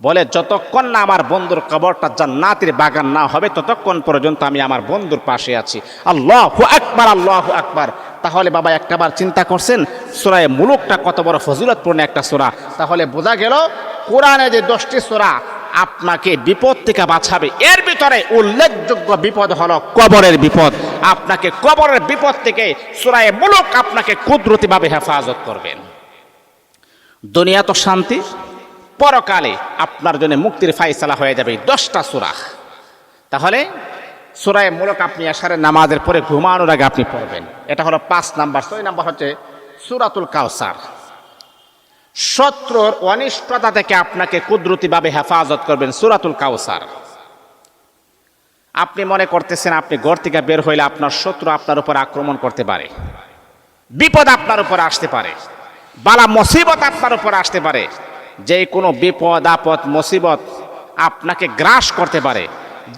বলে যতক্ষণ না আমার বন্ধুর কবরটা জান্নাতের বাগান না হবে ততক্ষণ পর্যন্ত আমি আমার বন্ধুর পাশে আছি। আল্লাহু আকবার, আল্লাহু আকবার। তাহলে বাবা একটাবার চিন্তা করছেন সূরা মুলকটা কত বড় ফজিলতপূর্ণ একটা সূরা। তাহলে বোঝা গেল কোরআনে যে 10টি সূরা আপনাকে বিপদ থেকে বাঁচাবে, এর ভিতরে উল্লেখযোগ্য বিপদ হলো কবরের বিপদ। আপনাকে কবরের বিপদ থেকে সূরা মুলক আপনাকে কুদরতিভাবে হেফাজত করবেন। দুনিয়া তো শান্তি, পরকালে আপনার জন্য মুক্তির ফায়সালা হয়ে যাবে 10টা সূরা। তাহলে সূরা মুলক আপনি এশারের নামাজের পরে ঘুমানোর আগে আপনি পড়বেন। এটা হলো 5 নাম্বার। 6 নাম্বার হচ্ছে সূরাতুল কাউসার। শত্রুর অনিষ্টতা থেকে আপনাকে কুদরতিভাবে হেফাজত করবেন সূরাতুল কাউসার। আপনি মনে করতেছেন আপনি ঘর থেকে বের হইলে আপনার শত্রু আপনার উপর আক্রমণ করতে পারে, বিপদ আপনার উপর আসতে পারে, বালা মুসিবত আপনার উপর আসতে পারে, যে কোনো বিপদ আপদ মুসিবত আপনাকে গ্রাস করতে পারে,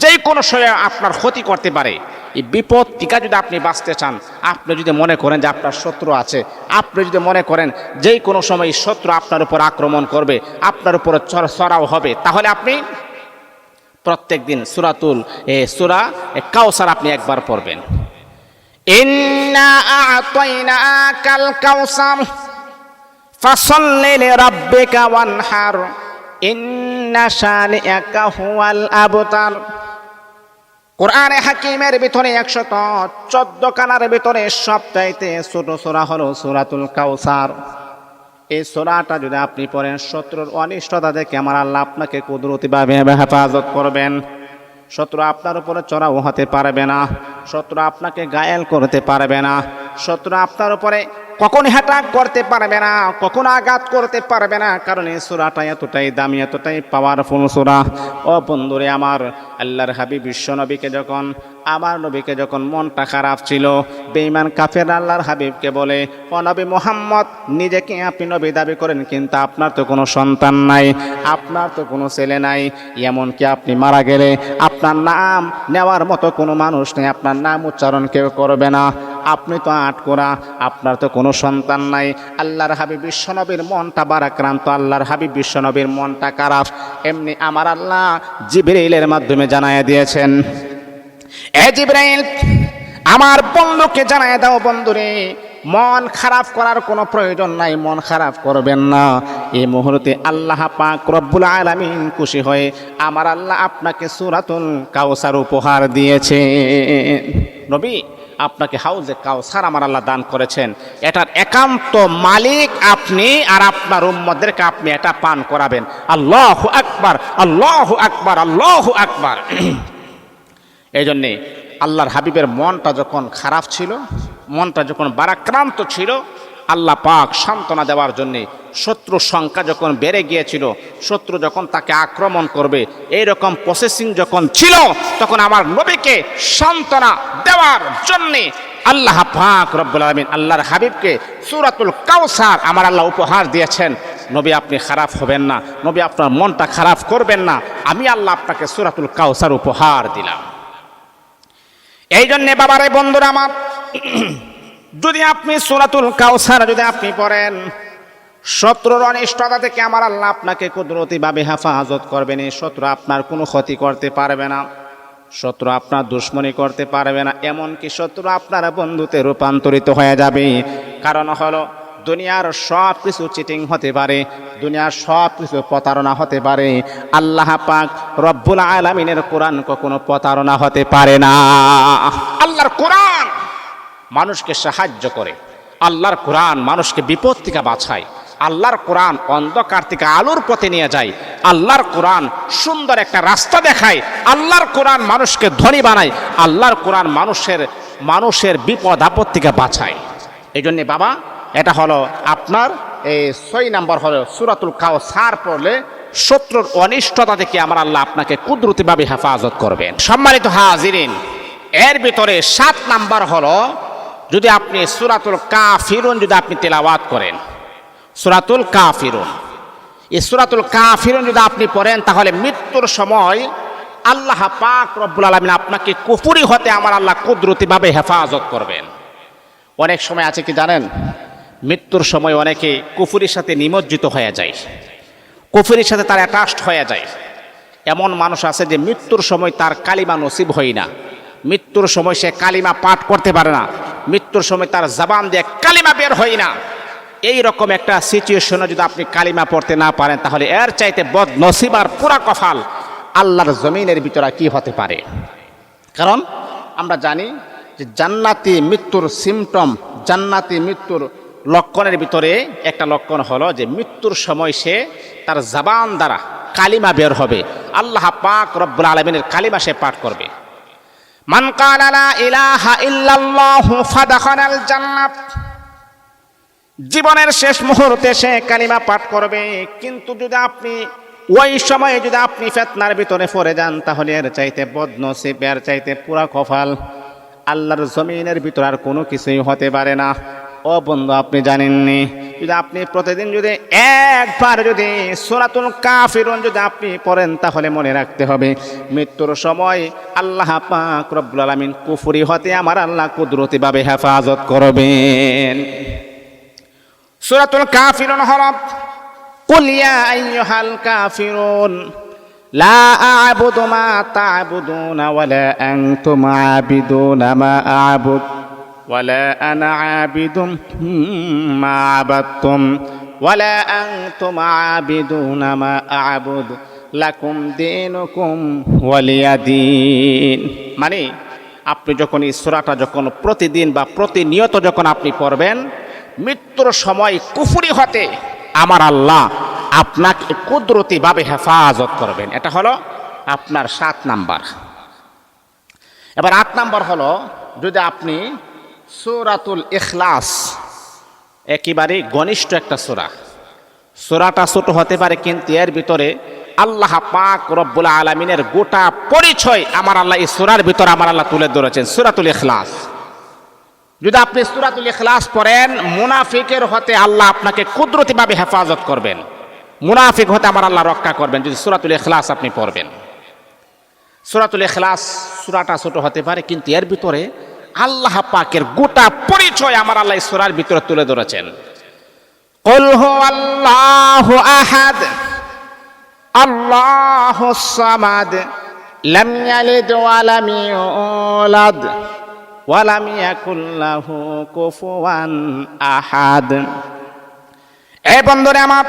যে কোনো সময় আপনার ক্ষতি করতে পারে। এই বিপদ থেকে যদি আপনি বাঁচতে চান, আপনি যদি মনে করেন যে আপনার শত্রু আছে, আপনি যদি মনে করেন যে কোনো সময় শত্রু আপনার উপর আক্রমণ করবে, আপনার উপর চড়াও হবে, তাহলে আপনি প্রত্যেক দিন সূরা কাউসার আপনি একবার পড়বেন। ইন্না আ'তাইনাকাল কাউসার ফাসাল্লি লিরাব্বিকা ওয়ানহার ইন্না শানিআকা হুয়াল আবতার। কোরআনে হাকিমের ভিতরে 114 খানার ভিতরে সবচাইতে ছোট সূরা হলো সূরাতুল কাউসার। এই সূরাটা যদি আপনি পড়েন, শত্রুর অনিষ্টতা থেকে আমার আল্লাহ আপনাকে কুদরতিভাবে হেফাজত করবেন। শত্রু আপনার উপরে চড়াও হতে পারবে না, শত্রু আপনাকে ঘায়েল করতে পারবে না, শত্রু আপনার উপরে কখন হ্যাটাক করতে পারবে না, কখন আঘাত করতে পারবে না, কারণ এই সূরাটা এতটাই দামি, এতটাই পাওয়ারফুল সূরা। ও বন্ধুরে আমার, আল্লাহর হাবিব বিশ্বনবীকে যখন, আমার নবীকে যখন মনটা খারাপ ছিল, বেঈমান কাফের আল্লাহর হাবিবকে বলে, ও নবী মুহাম্মদ, নিজেকে আপনি নবী দাবি করেন, কিন্তু আপনার তো কোনো সন্তান নাই, আপনার তো কোনো ছেলে নাই, এমনকি আপনি মারা গেলে আপনার নাম নেওয়ার মতো কোনো মানুষ নেই, আপনার নাম উচ্চারণ কেউ করবে না, আপনি তো আটকোরা, আপনার তো কোনো সন্তান নাই। আল্লাহর হাবিব বিশ্বনবীর মনটা বারাক্রান্ত, আল্লাহর হাবিব বিশ্বনবীর মনটা খারাপ। এমনি আমার আল্লাহ জিবরাইলের মাধ্যমে জানায় দিয়েছেন, এ জিবরাইল, আমার বন্ধুকে জানায় দাও, বন্ধুরে মন খারাপ করার কোনো প্রয়োজন নাই, মন খারাপ করবেন না। এই মুহূর্তে আল্লাহ পাক রব্বুল আলামিন খুশি হয়ে আমার আল্লাহ আপনাকে সূরাতুল কাউসার উপহার দিয়েছে। নবী, আপনাকে হাউজে কাউসার আমার আল্লাহ দান করেছেন, এটার একান্ত মালিক আপনি, আর আপনার উম্মতদেরকে আপনি এটা পান করাবেন। আল্লাহু আকবার, আল্লাহু আকবার, আল্লাহু আকবার। এই জন্যে আল্লাহর হাবিবের মনটা যখন খারাপ ছিল, মনটা যখন বারাক্রান্ত ছিল, আল্লাহ পাক সান্ত্বনা দেওয়ার জন্যে, শত্রুর সংখ্যা যখন বেড়ে গিয়েছিল, শত্রু যখন তাকে আক্রমণ করবে এইরকম প্রসেসিং যখন ছিল, তখন আমার নবীকে সান্ত্বনা দেওয়ার জন্যে আল্লাহ পাক রব্বুল আলামিন আল্লাহর হাবিবকে সূরাতুল কাউসার আমার আল্লাহ উপহার দিয়েছেন। নবী, আপনি খারাপ হবেন না, নবী আপনার মনটা খারাপ করবেন না, আমি আল্লাহ আপনাকে সূরাতুল কাউসার উপহার দিলাম। এই জন্যে বাবারে বন্ধুরা আমার, যদি আপনি সূরাতুল কাউসার যদি আপনি পড়েন, শত্রুর অনিষ্টতা থেকে আমার আল্লাহ আপনাকে কুদরতিভাবে হেফাজত করবেন। এই শত্রু আপনার কোনো ক্ষতি করতে পারবে না, শত্রু আপনার দুশ্মনী করতে পারবে না, এমনকি শত্রু আপনার বন্ধুতে রূপান্তরিত হয়ে যাবে। কারণ হলো, দুনিয়ার সব কিছু চিটিং হতে পারে, দুনিয়ার সব কিছু প্রতারণা হতে পারে, আল্লাহ পাক রব্বুল আলামিনের কোরআন কখনো প্রতারণা হতে পারে না। আল্লাহর কোরআন মানুষকে সাহায্য করে, আল্লাহর কোরআন মানুষকে বিপদ থেকে বাঁচায়, আল্লাহর কোরআন অন্ধকার থেকে আলোর পথে নিয়ে যায়, আল্লাহর কোরআন সুন্দর একটা রাস্তা দেখায়, আল্লাহর কোরআন মানুষকে ধনী বানায়, আল্লাহর কোরআন মানুষের বিপদ আপদ থেকে বাঁচায়। এই জন্যে বাবা, এটা হলো আপনার এই 6 নম্বর হলো সূরাতুল কাউসার পড়লে শত্রুর অনিষ্টতা থেকে আমার আল্লাহ আপনাকে কুদরতিভাবে হেফাজত করবেন। সম্মানিত হাজিরিন, এর ভিতরে 7 নাম্বার হলো, যদি আপনি সূরাতুল কাফিরুন যদি আপনি তেলাওয়াত করেন, সূরাতুল কাফিরুন, এই সূরাতুল কাফিরুন যদি আপনি পড়েন, তাহলে মৃত্যুর সময় আল্লাহ পাক রব্বুল আলামিন আপনাকে কুফরি হতে আমার আল্লাহ কুদরতিভাবে হেফাজত করবেন। অনেক সময় আছে কি জানেন, মৃত্যুর সময় অনেকে কুফরির সাথে নিমজ্জিত হয়ে যায়, কুফরির সাথে তার অ্যাটাচড হয়ে যায়। এমন মানুষ আছে যে মৃত্যুর সময় তার কালিমা নসিব হয় না, মৃত্যুর সময় সে কালিমা পাঠ করতে পারে না, মৃত্যুর সময় তার জবান দিয়ে কালিমা বের হয় না। এই রকম একটা সিচুয়েশনে যদি আপনি কালিমা পড়তে না পারেন, তাহলে এর চাইতে বদ নসিব আর পুরা কফাল আল্লাহর জমিনের ভিতরে কি হতে পারে। কারণ আমরা জানি যে জান্নাতি মৃত্যুর সিমটম, জান্নাতি মৃত্যুর লক্ষণের ভিতরে একটা লক্ষণ হলো যে মৃত্যুর সময় সে তার জবান দ্বারা কালিমা বের হবে, আল্লাহ পাক রব্বুল আলামিনের কালিমা সে পাঠ করবে। মান ক্বালা লা ইলাহা ইল্লাল্লাহু ফাদাখালাল জান্নাত, জীবনের শেষ মুহূর্তে সে কালিমা পাঠ করবে। কিন্তু যদি আপনি ওই সময়ে যদি আপনি ফিতনার ভিতরে পড়ে যান তাহলে এর চাইতে বদনসিব, এর চাইতে পুরা কপাল আল্লাহর জমিনের ভিতর আর কোনো কিছুই হতে পারে না। ও বন্ধু, আপনি জানেননি, যদি আপনি প্রতিদিন যদি একবার যদি সূরাতুল কাফিরুন যদি আপনি পড়েন তাহলে মনে রাখতে হবে মৃত্যুর সময় আল্লাহ পাক রব্বুল আলামিন কুফরি হতে আমার আল্লাহ কুদরতিভাবে হেফাজত করবেন। সূরাতুল কাফিরুন হল কুল ইয়া আইয়ুহাল কাফিরুন লা আ'বুদু মা তা'বুদুনা ওয়ালা আনতুম আ'বিদুনা মা আ'বুদ ওয়ালা আনা আ'বিদুম মা আ'বাদতুম ওয়ালা আনতুম আ'বিদুনা মা আ'বুদ লাকুম দীনুকুম ওয়ালিয়া দীন। মানে আপনি যখন এই সূরাটা যখন প্রতিদিন বা প্রতিনিয়ত যখন আপনি পড়বেন, মৃত্যুর সময় কুফরি হতে আমার আল্লাহ আপনাকে কুদরতিভাবে হেফাজত করবেন। এটা হলো আপনার 7 নাম্বার। এবার 8 নাম্বার হলো যদি আপনি সূরাতুল ইখলাস, একেবারে ঘনিষ্ঠ একটা সূরা, সূরাটা ছোট হতে পারে কিন্তু এর ভিতরে আল্লাহ পাক রব্বুল আলামিনের গোটা পরিচয় আমার আল্লাহ এই সূরার ভিতরে আমার আল্লাহ তুলে ধরেছেন। সূরাতুল ইখলাস যদি আপনি সূরাতুল ইখলাস পড়েন, মুনাফিকের হতে আল্লাহ আপনাকে কুদরতিভাবে হেফাজত করবেন, মুনাফিক হতে আমার আল্লাহ রক্ষা করবেন যদি সূরাতুল ইখলাস আপনি পড়বেন। সূরাতুল ইখলাস সূরাটা ছোট হতে পারে কিন্তু এর ভিতরে আল্লাহ পাকের গোটা পরিচয় আমার আল্লাহ এই সূরার ভিতরে তুলে ধরেছেন। কুল হুয়াল্লাহু আহাদ আল্লাহুস সামাদ লাম ইয়ালিদ ওয়া লাম ইউলাদ ওয়া লাম ইয়াকুল লাহু কুফুয়ান আহাদ। এই বন্ধুরা আমার,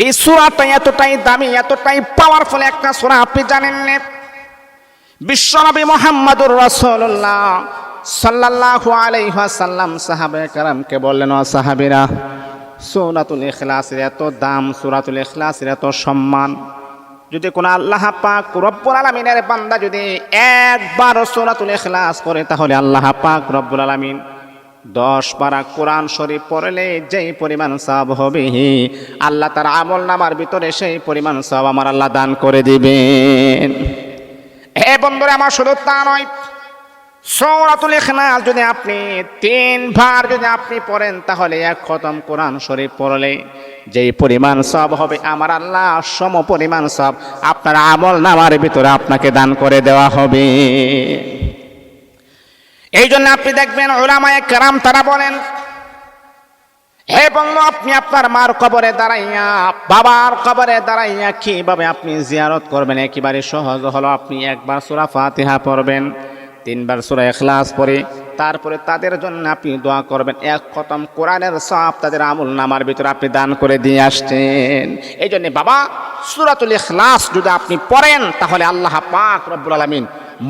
এই সূরাটা এতটাই দামি, এতটাই পাওয়ারফুল একটা সূরা আপনি জানেন না। বিশ্বনবী মুহাম্মদুর রাসূলুল্লাহ সাল্লাল্লাহু আলাইহি ওয়াসাল্লাম সাহাবায়ে কেরামকে বললেন, ও সাহাবীরা, সূরাতুল ইখলাসের এত দাম, সূরাতুল ইখলাসের এত সম্মান, যদি কোন আল্লাহ পাক রব্বুল আলামিনের বান্দা যদি একবার সূরাতুল ইখলাস পড়ে তাহলে আল্লাহ পাক রব্বুল আলামিন 10 পারা কোরআন শরীফ পড়লে যেই পরিমাণ সওয়াব হবে আল্লাহ তার আমল নামার ভিতরে সেই পরিমাণ সওয়াব আমার আল্লাহ দান করে দিবেন। হে বন্ধুরা আমার, শুধু তা নয়, সূরাতুল ইখলাস যদি আপনি 3 বার যদি আপনি পড়েন তাহলে 1 খতম কোরআন শরীফ পড়লে যেই পরিমাণ সওয়াব হবে আমার আল্লাহ সম পরিমাণ সওয়াব আপনার আমল নামার ভিতরে আপনাকে দান করে দেওয়া হবে। এই জন্য আপনি দেখবেন উলামায়ে কেরাম তারা বলেন, হে বন্ধু, আপনি আপনার মার কবরে দাঁড়াইয়া, বাবার কবরে দাঁড়াইয়া কিভাবে আপনি জিয়ারত করবেন? একেবারে সহজ হলো, আপনি 1 বার সূরা ফাতিহা পড়বেন, 3 বার সূরা ইখলাস পড়ে তারপরে তাদের জন্য আপনি দোয়া করবেন, 1 খতম কোরআনের সওয়াব তাদের আমল নামার ভিতরে আপনি দান করে দিয়ে আসছেন। এই জন্য বাবা, সূরাতুল ইখলাস যদি আপনি পড়েন তাহলে আল্লাহ পাক রব্বুল আলামিন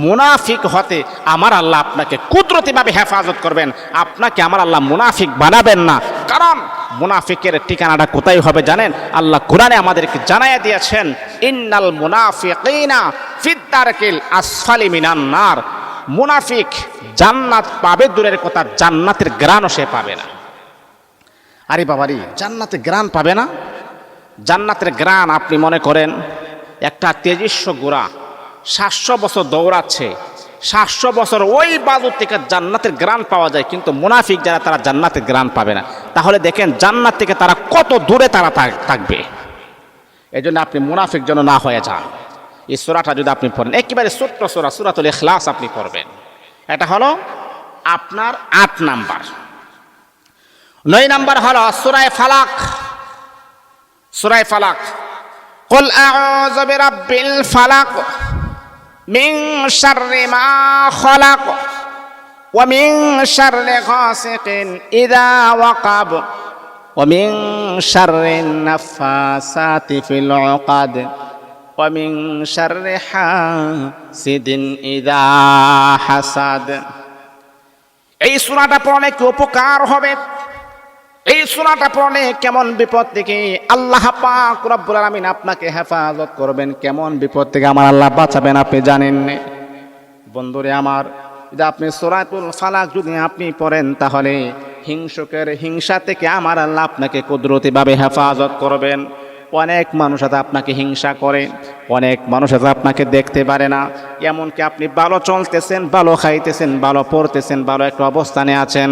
মুনাফিক হতে আমার আল্লাহ আপনাকে কুদরতিভাবে হেফাজত করবেন, আপনাকে আমার আল্লাহ মুনাফিক বানাবেন না। কারণ মুনাফিকের ঠিকানাটা কোথায় হবে জানেন? আল্লাহ কোরআনে আমাদেরকে জানাইয়া দিয়েছেন, ইন্নাল মুনাফিকিনা ফিদ দারকিল আসফালি মিনান নার। মুনাফিক জান্নাত পাবে দূরের কথা, জান্নাতের ঘ্রাণও সে পাবে না। আরে বাবারি, জান্নাতের ঘ্রাণ পাবে না? জান্নাতের ঘ্রাণ আপনি মনে করেন একটা তেজস্ব ঘোড়া 700 বছর দৌড়াচ্ছে, 700 বছর ওই বাজু থেকে জান্নাতের ঘ্রাণ পাওয়া যায়, কিন্তু মুনাফিক যারা তারা জান্নাতের ঘ্রাণ পাবে না। তাহলে দেখেন জান্নাত থেকে তারা কত দূরে তারা থাকবে। এই জন্য আপনি মুনাফিক যেন না হয়ে যান। এই সূরাটা যদি আপনি পড়েন, একেবারে ছোট্ট সূরা সূরাতুল ইখলাস আপনি পড়বেন, এটা হলো আপনার 8 নাম্বার। 9 নাম্বার হলো সূরা ফালাক। সূরা ফালাক, কুল আউযু বিরাব্বিল ফালাক মিন শাররি মা খালাক ওয়া মিন শাররি গাসিকিন ইযা ওয়াকাব ওয়া মিন শাররিন নাফাসাতি ফিল উকাদ ওয়া মিন শাররি হাসিদিন ইযা হাসাদ। এই সূরাটা পড়লে কি উপকার হবে? এই সূরাটা পড়লে কেমন বিপদ থেকে আল্লাহ পাক রব্বুল আলামিন আপনাকে হেফাজত করবেন, কেমন বিপদ থেকে আমার আল্লাহ বাঁচাবেন আপনি জানেন না। বন্ধুরে আমার, যদি আপনি সূরাতুল ফালাক যদি আপনি পড়েন তাহলে হিংসুকের হিংসা থেকে আমার আল্লাহ আপনাকে কুদরতিভাবে হেফাজত করবেন। অনেক মানুষ আছে আপনাকে হিংসা করে, অনেক মানুষ আছে আপনাকে দেখতে পারে না। এমনকি আপনি ভালো চলতেছেন, ভালো খাইতেছেন, ভালো পড়তেছেন, ভালো একটা অবস্থানে আছেন,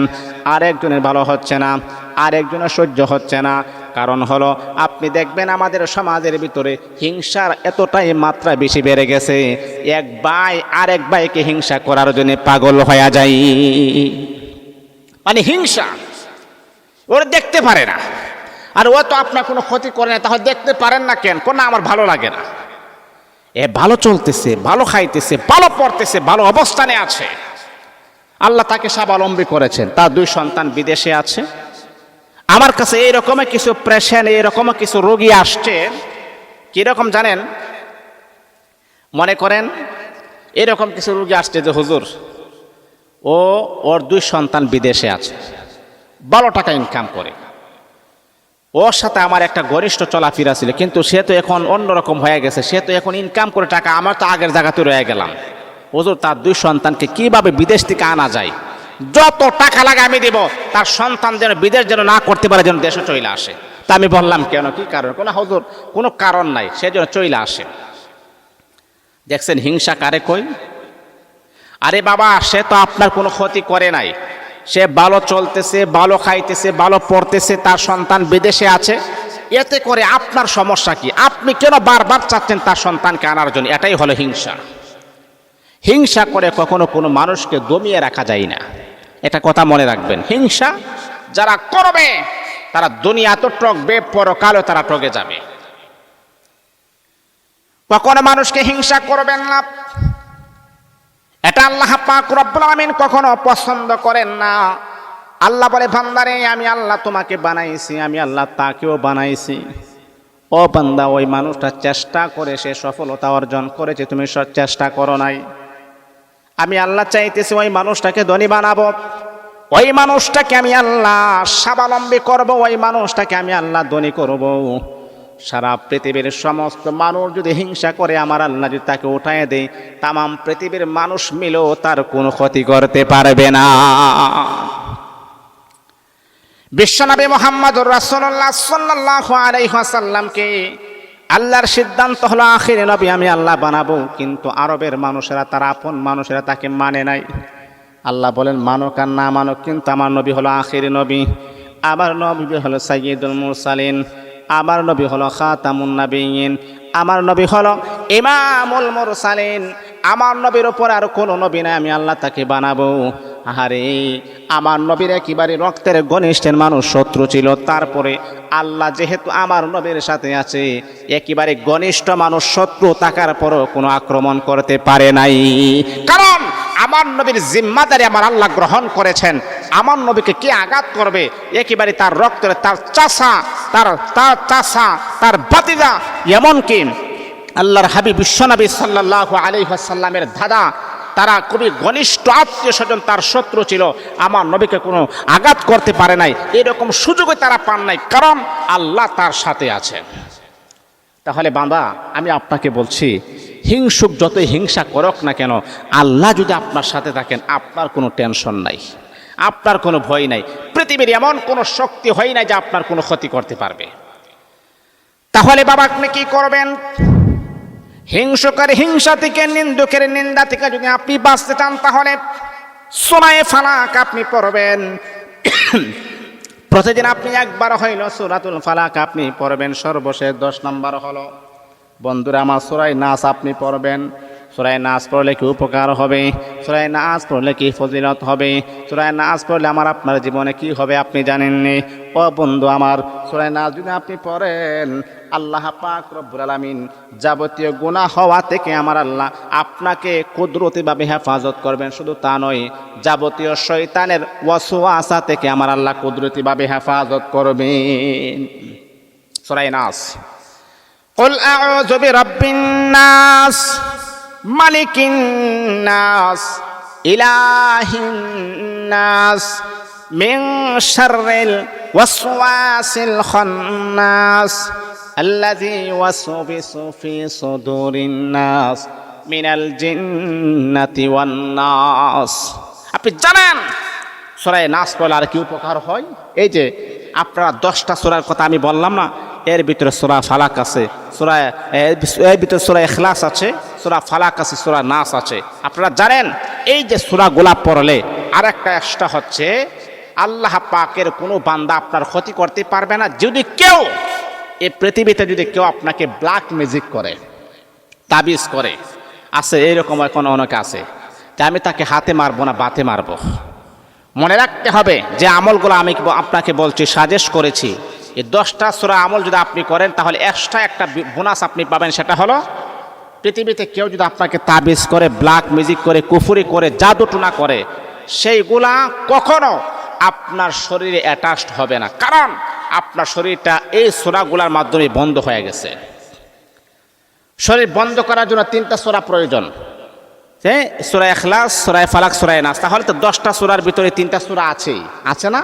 আরেকজনের ভালো হচ্ছে না, আরেকজনের সহ্য হচ্ছে না। কারণ হলো আপনি দেখবেন আমাদের সমাজের ভিতরে হিংসার এতটাই মাত্রা বেশি বেড়ে গেছে, এক ভাই আরেক ভাইকে হিংসা করার জন্য পাগল হয়ে যায়। মানে হিংসা, ওরা দেখতে পারে না, আর ও তো আপনার কোনো ক্ষতি করে না, তাহলে দেখতে পারেন না কেন? কোন আমার ভালো লাগে না। এ ভালো চলতেছে, ভালো খাইতেছে, ভালো পড়তেছে, ভালো অবস্থানে আছে, আল্লাহ তাকে স্বাবলম্বী করেছেন, তার 2 সন্তান বিদেশে আছে। আমার কাছে এইরকম কিছু পেশেন্ট, এইরকম কিছু রোগী আসছে। কিরকম জানেন? মনে করেন এরকম কিছু রোগী আসছে যে হুজুর ওর 2 সন্তান বিদেশে আছে, ভালো টাকা ইনকাম করে, ওর সাথে আমার একটা ঘনিষ্ঠ চলাফেরা ছিল, কিন্তু সে তো এখন অন্যরকম হয়ে গেছে, সে তো এখন ইনকাম করে টাকা, আমার তো আগের জায়গাতে রয়ে গেলাম। হুজুর তার 2 সন্তানকে কিভাবে বিদেশ থেকে আনা যায়? যত টাকা লাগে আমি দেব, তার সন্তান যেন বিদেশ যেন না করতে পারে, যেন দেশে চলে আসে। তা আমি বললাম কেন, কি কারণ? কোনো হুজুর কোনো কারণ নাই, সে যেন চলে আসে। দেখছেন হিংসা কারে কই? আরে বাবা, সে তো আপনার কোনো ক্ষতি করে নাই, সে ভালো চলতেছে, ভালো খাইতেছে, ভালো পড়তেছে, তার সন্তান বিদেশে আছে, এতে করে আপনার সমস্যা কি? আপনি কেন বারবার চাচ্ছেন তার সন্তানকে আনার জন্য? এটাই হলো হিংসা। হিংসা করে কখনো কোনো মানুষকে দমিয়ে রাখা যায় না, এটা কথা মনে রাখবেন। হিংসা যারা করবে তারা দুনিয়া তো টকবে, পরকালও তারা টকে যাবে। কখনো মানুষকে হিংসা করবেন না, এটা আল্লাহ পাক রব্বুল আলামিন কখনো পছন্দ করেন না। আল্লাহ বলে, বান্দারে আমি আল্লাহ তোমাকে বানাইছি, আমি আল্লাহ তাকেও বানাইছি। ও বান্দা, ওই মানুষটা চেষ্টা করে সে সফলতা অর্জন করেছে, তুমি চেষ্টা করো নাই। আমি আল্লাহ চাইতেছি ওই মানুষটাকে ধনী বানাবো, ওই মানুষটাকে আমি আল্লাহ স্বাবলম্বী করব, ওই মানুষটাকে আমি আল্লাহ ধনী করব। সারা পৃথিবীর সমস্ত মানুষ যদি হিংসা করে, আমার আল্লাহ যদি তাকে উঠায় দেয়, তামাম পৃথিবীর মানুষ মিলেও তার কোনো ক্ষতি করতে পারবে না। বিশ্বনবী মুহাম্মদুর রাসূলুল্লাহ সাল্লাল্লাহু আলাইহি ওয়াসাল্লামকে আল্লাহর সিদ্ধান্ত হলো আখির নবী আমি আল্লাহ বানাবো, কিন্তু আরবের মানুষেরা, তার আপন মানুষেরা তাকে মানে নাই। আল্লাহ বলেন মানুক আর না মানুক, কিন্তু আমার নবী হলো আখির নবী, আমার নবী হলো সাইয়্যিদুল মুরসালিন, আমার নবী হলো খাতামুন নাবিয়্যিন, আমার নবী হলো ইমামুল মুরসালিন। আমার নবীর উপর আর কোনো নবী নাই, আমি আল্লাহ তাকে বানাবো। আরে আমার নবীর একেবারে রক্তের ঘনিষ্ঠের মানুষ শত্রু ছিল, তারপরে আল্লাহ যেহেতু আমার নবীর সাথে আছে, একেবারে ঘনিষ্ঠ মানুষ শত্রু থাকার পরও কোনো আক্রমণ করতে পারে নাই। কারণ আমার নবীর জিম্মাদারি আমার আল্লাহ গ্রহণ করেছেন। আমার নবীকে কে আঘাত করবে? একেবারে তার রক্তের, তার চাচা, তার ভাতিজা, এমনকি আল্লাহর হাবিব বিশ্বনবী সাল্লাল্লাহু আলাইহি ওয়াসাল্লামের দাদা, তারা খুবই ঘনিষ্ঠ আত্মীয় স্বজন, তার শত্রু ছিল, আমার নবীকে কোনো আঘাত করতে পারে নাই, এরকম সুযোগই তারা পান নাই, কারণ আল্লাহ তার সাথে আছেন। তাহলে বান্দা, আমি আপনাকে বলছি, হিংসুক যতই হিংসা করক না কেন, আল্লাহ যদি আপনার সাথে থাকেন, আপনার কোনো টেনশন নাই, আপনার কোনো ভয় নাই। পৃথিবীর এমন কোনো শক্তি হয় না যে আপনার কোনো ক্ষতি করতে পারবে। তাহলে বাবা, আপনি কি করবেন? হিংসুকের হিংসা থেকে, নিন্দুকের নিন্দা থেকে যদি আপনি বাঁচতে চান, তাহলে সূরা ফালাক আপনি পড়বেন। প্রতিদিন আপনি একবার হইল সূরাতুল ফালাক আপনি পড়বেন। সর্বশেষ 10 নম্বর হলো, বন্ধুরা আমার, সূরা নাস আপনি পড়বেন। সূরা নাস পড়লে কি উপকার হবে? সূরা নাস পড়লে কি ফজিলত হবে? সূরা নাস পড়লে আমার আপনার জীবনে কি হবে আপনি জানেননি? ও বন্ধু আমার, সূরা নাস যদি আপনি পড়েন, আল্লাহ পাক রব্বুল আলামিন যাবতীয় গুনাহ হওয়া থেকে আমার আল্লাহ আপনাকে কুদরতিভাবে হেফাজত করবেন। শুধু তা নয়, যাবতীয় শয়তানের ওয়াসওয়াসা থেকে আমার আল্লাহ কুদরতিভাবে হেফাজত করবেন। সূরা নাস, কুল আউযু বিরাব্বিন নাস, মালিকিন নাস, ইলাহিন নাস, মিন শাররিল ওয়াসওয়াসিল খান্নাস, আল্লাযী ওয়াসওয়াসু ফি সুদুরিন নাস মিনাল জিন্নাতি ওয়ান নাস। আপনি জানেন সূরা নাস পড়লে আর কি উপকার হয়? এই যে আপনারা 10টা সূরার কথা আমি বললাম না, এর ভিতরে সূরা ফালাক আছে, এর ভিতরে সূরা ইখলাস আছে, সূরা ফালাক আছে, সূরা নাস আছে। আপনারা জানেন এই যে সূরাগুলা পড়লে আরেকটা এক্সট্রা হচ্ছে, আল্লাহ পাকের কোনো বান্দা আপনার ক্ষতি করতে পারবে না। যদি কেউ এই পৃথিবীতে যদি কেউ আপনাকে ব্ল্যাক ম্যাজিক করে, তাবিজ করে, আছে এইরকম এখন অনেকে আছে, যে আমি তাকে হাতে মারবো না বাতে মারবো। মনে রাখতে হবে যে আমলগুলো আমি আপনাকে বলছি, সাজেস্ট করেছি, এই 10টা সূরা আমল যদি আপনি করেন তাহলে এক্সট্রা একটা বোনাস আপনি পাবেন। সেটা হলো পৃথিবীতে কেউ যদি আপনাকে তাবিজ করে, ব্ল্যাক ম্যাজিক করে, কুফরি করে, জাদুটুনা করে, সেইগুলা কখনো আপনার শরীরে অ্যাটাচড হবে না, কারণ আপনার শরীরটা এই সূরাগুলার মাধ্যমে বন্ধ হয়ে গেছে। শরীর বন্ধ করার জন্য 3টা সূরা প্রয়োজন, সূরা ইখলাস, সূরা ফালাক, সূরা নাস। তাহলে তো 10টা সূরার ভিতরে 3টা সূরা আছেই, আছে না?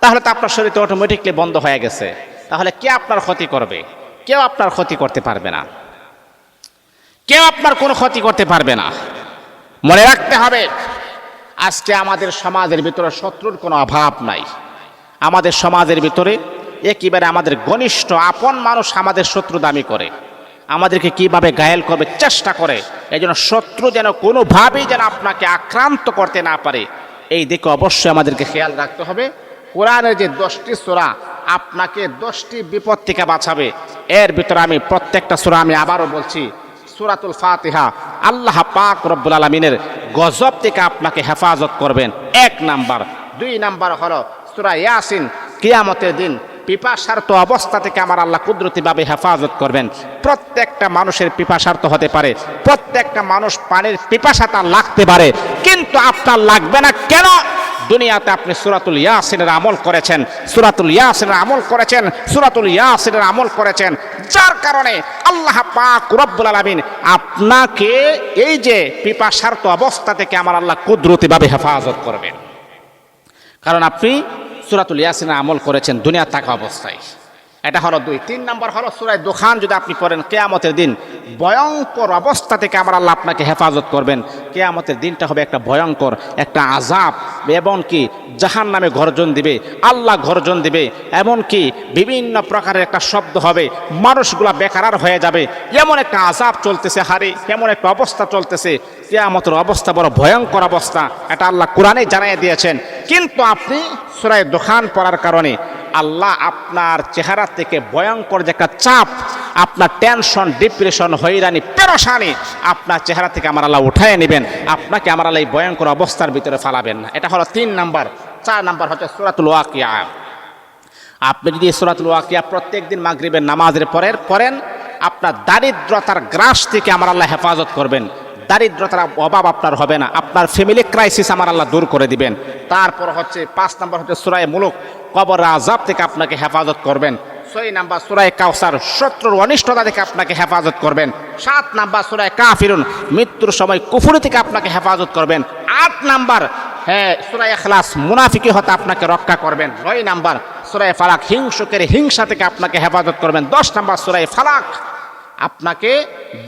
তাহলে তো আপনার শরীর তো অটোমেটিকলি বন্ধ হয়ে গেছে। তাহলে কে আপনার ক্ষতি করবে? কেউ আপনার ক্ষতি করতে পারবে না, কেউ আপনার কোনো ক্ষতি করতে পারবে না। মনে রাখতে হবে আজকে আমাদের সমাজের ভিতরে শত্রুর কোনো অভাব নাই। আমাদের সমাজের ভিতরে একেবারে আমাদের ঘনিষ্ঠ আপন মানুষ আমাদের শত্রু দাবি করে, আমাদেরকে কিভাবে ঘায়েল করবে চেষ্টা করে। এই জন্য শত্রু যেন কোনোভাবেই যেন আপনাকে আক্রান্ত করতে না পারে, এই দিকে অবশ্যই আমাদেরকে খেয়াল রাখতে হবে। কোরআনের যে 10টি সূরা আপনাকে 10টি বিপদ থেকে বাঁচাবে, এর ভিতরে আমি প্রত্যেকটা সূরা আমি আবারও বলছি, সূরাতুল ফাতিহা আল্লাহ পাক রব্বুল আলামিনের গজব থেকে আপনাকে হেফাজত করবেন, 1 নাম্বার। 2 নাম্বার হলো সূরা ইয়াসিন, কিয়ামতের দিন পিপাসার্ত অবস্থা থেকে আমার আল্লাহ কুদরতিভাবে হেফাজত করবেন। প্রত্যেকটা মানুষের পিপাসার্ত হতে পারে, প্রত্যেকটা মানুষ পানির পিপাসা তার লাগতে পারে, কিন্তু আপনার লাগবে না কেন? দুনিয়াতে আপনি সূরাতুল ইয়াসিনের আমল করেছেন, সূরাতুল ইয়াসিনের আমল করেছেন, সূরাতুল ইয়াসিনের আমল করেছেন, যার কারণে আল্লাহ পাক রব্বুল আলামিন আপনাকে এই যে পিপাসার্ত অবস্থা থেকে আমার আল্লাহ কুদরতিভাবে হেফাজত করবেন, কারণ আপনি সূরাতুল ইয়াসিনের আমল করেছেন দুনিয়া থাকা অবস্থায়। এটা হলো 2। 3 নাম্বার হলো সূরা দুখান যদি আপনি পড়েন, কিয়ামতের দিন ভয়ঙ্কর অবস্থা থেকে আমার আল্লাহ আপনাকে হেফাজত করবেন। কিয়ামতের দিনটা হবে একটা ভয়ঙ্কর, একটা আযাব, এমনকি জাহান্নামে গর্জন দিবে, আল্লাহ গর্জন দিবে, এমনকি বিভিন্ন প্রকারের একটা শব্দ হবে, মানুষগুলা বেকারার হয়ে যাবে, এমন একটা আযাব চলতেছে হারে, এমন একটা অবস্থা চলতেছে। কিয়ামতের অবস্থা বড় ভয়ঙ্কর অবস্থা, এটা আল্লাহ কোরআনে জানিয়ে দিয়েছেন। কিন্তু আপনি সূরা দুখান পড়ার কারণে আল্লাহ আপনার চেহারা থেকে ভয়ঙ্কর যে একটা চাপ, আপনার টেনশন, ডিপ্রেশন, হয়রানি, পেরেশানি আপনার চেহারা থেকে আমার আল্লাহ উঠায় নেবেন, আপনাকে আমার আল্লাহ এই ভয়ঙ্কর অবস্থার ভিতরে ফালাবেন না। এটা হলো 3 নাম্বার। 4 নাম্বার হচ্ছে সূরাতুল ওয়াকিয়া। আপনি যদি সূরাতুল ওয়াকিয়া প্রত্যেকদিন মাগরিবের নামাজের পড়েন, আপনার দারিদ্রতার গ্রাস থেকে আমার আল্লাহ হেফাজত করবেন, দারিদ্রতার অভাব আপনার হবে না, আপনার ফ্যামিলি ক্রাইসিস আমার আল্লাহ দূর করে দিবেন। তারপর হচ্ছে 5 নাম্বার হচ্ছে সূরা মুলক, কবর আযাব থেকে আপনাকে হেফাজত করবেন। 6 নাম্বার সূরা কাউসার, শত্রুর অনিষ্টতা থেকে আপনাকে হেফাজত করবেন। 7 নাম্বার সূরা কাফিরুন, মৃত্যুর সময় কুফরি থেকে আপনাকে হেফাজত করবেন। 8 নাম্বার সূরা ইখলাস, মুনাফিকি হতে আপনাকে রক্ষা করবেন। 9 নাম্বার সূরা ফালাক, হিংসুকের হিংসা থেকে আপনাকে হেফাজত করবেন। 10 নাম্বার সূরা ফালাক আপনাকে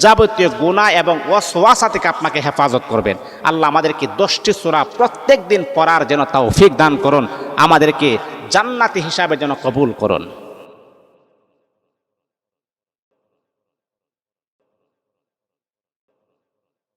যাবতীয় গুনাহ এবং ওয়াসওয়াসা থেকে আপনাকে হেফাজত করবেন। আল্লাহ আমাদেরকে 10টি সূরা প্রত্যেক দিন পড়ার যেন তৌফিক দান করুন, আমাদেরকে জান্নাতি হিসাবে যেন কবুল করুন।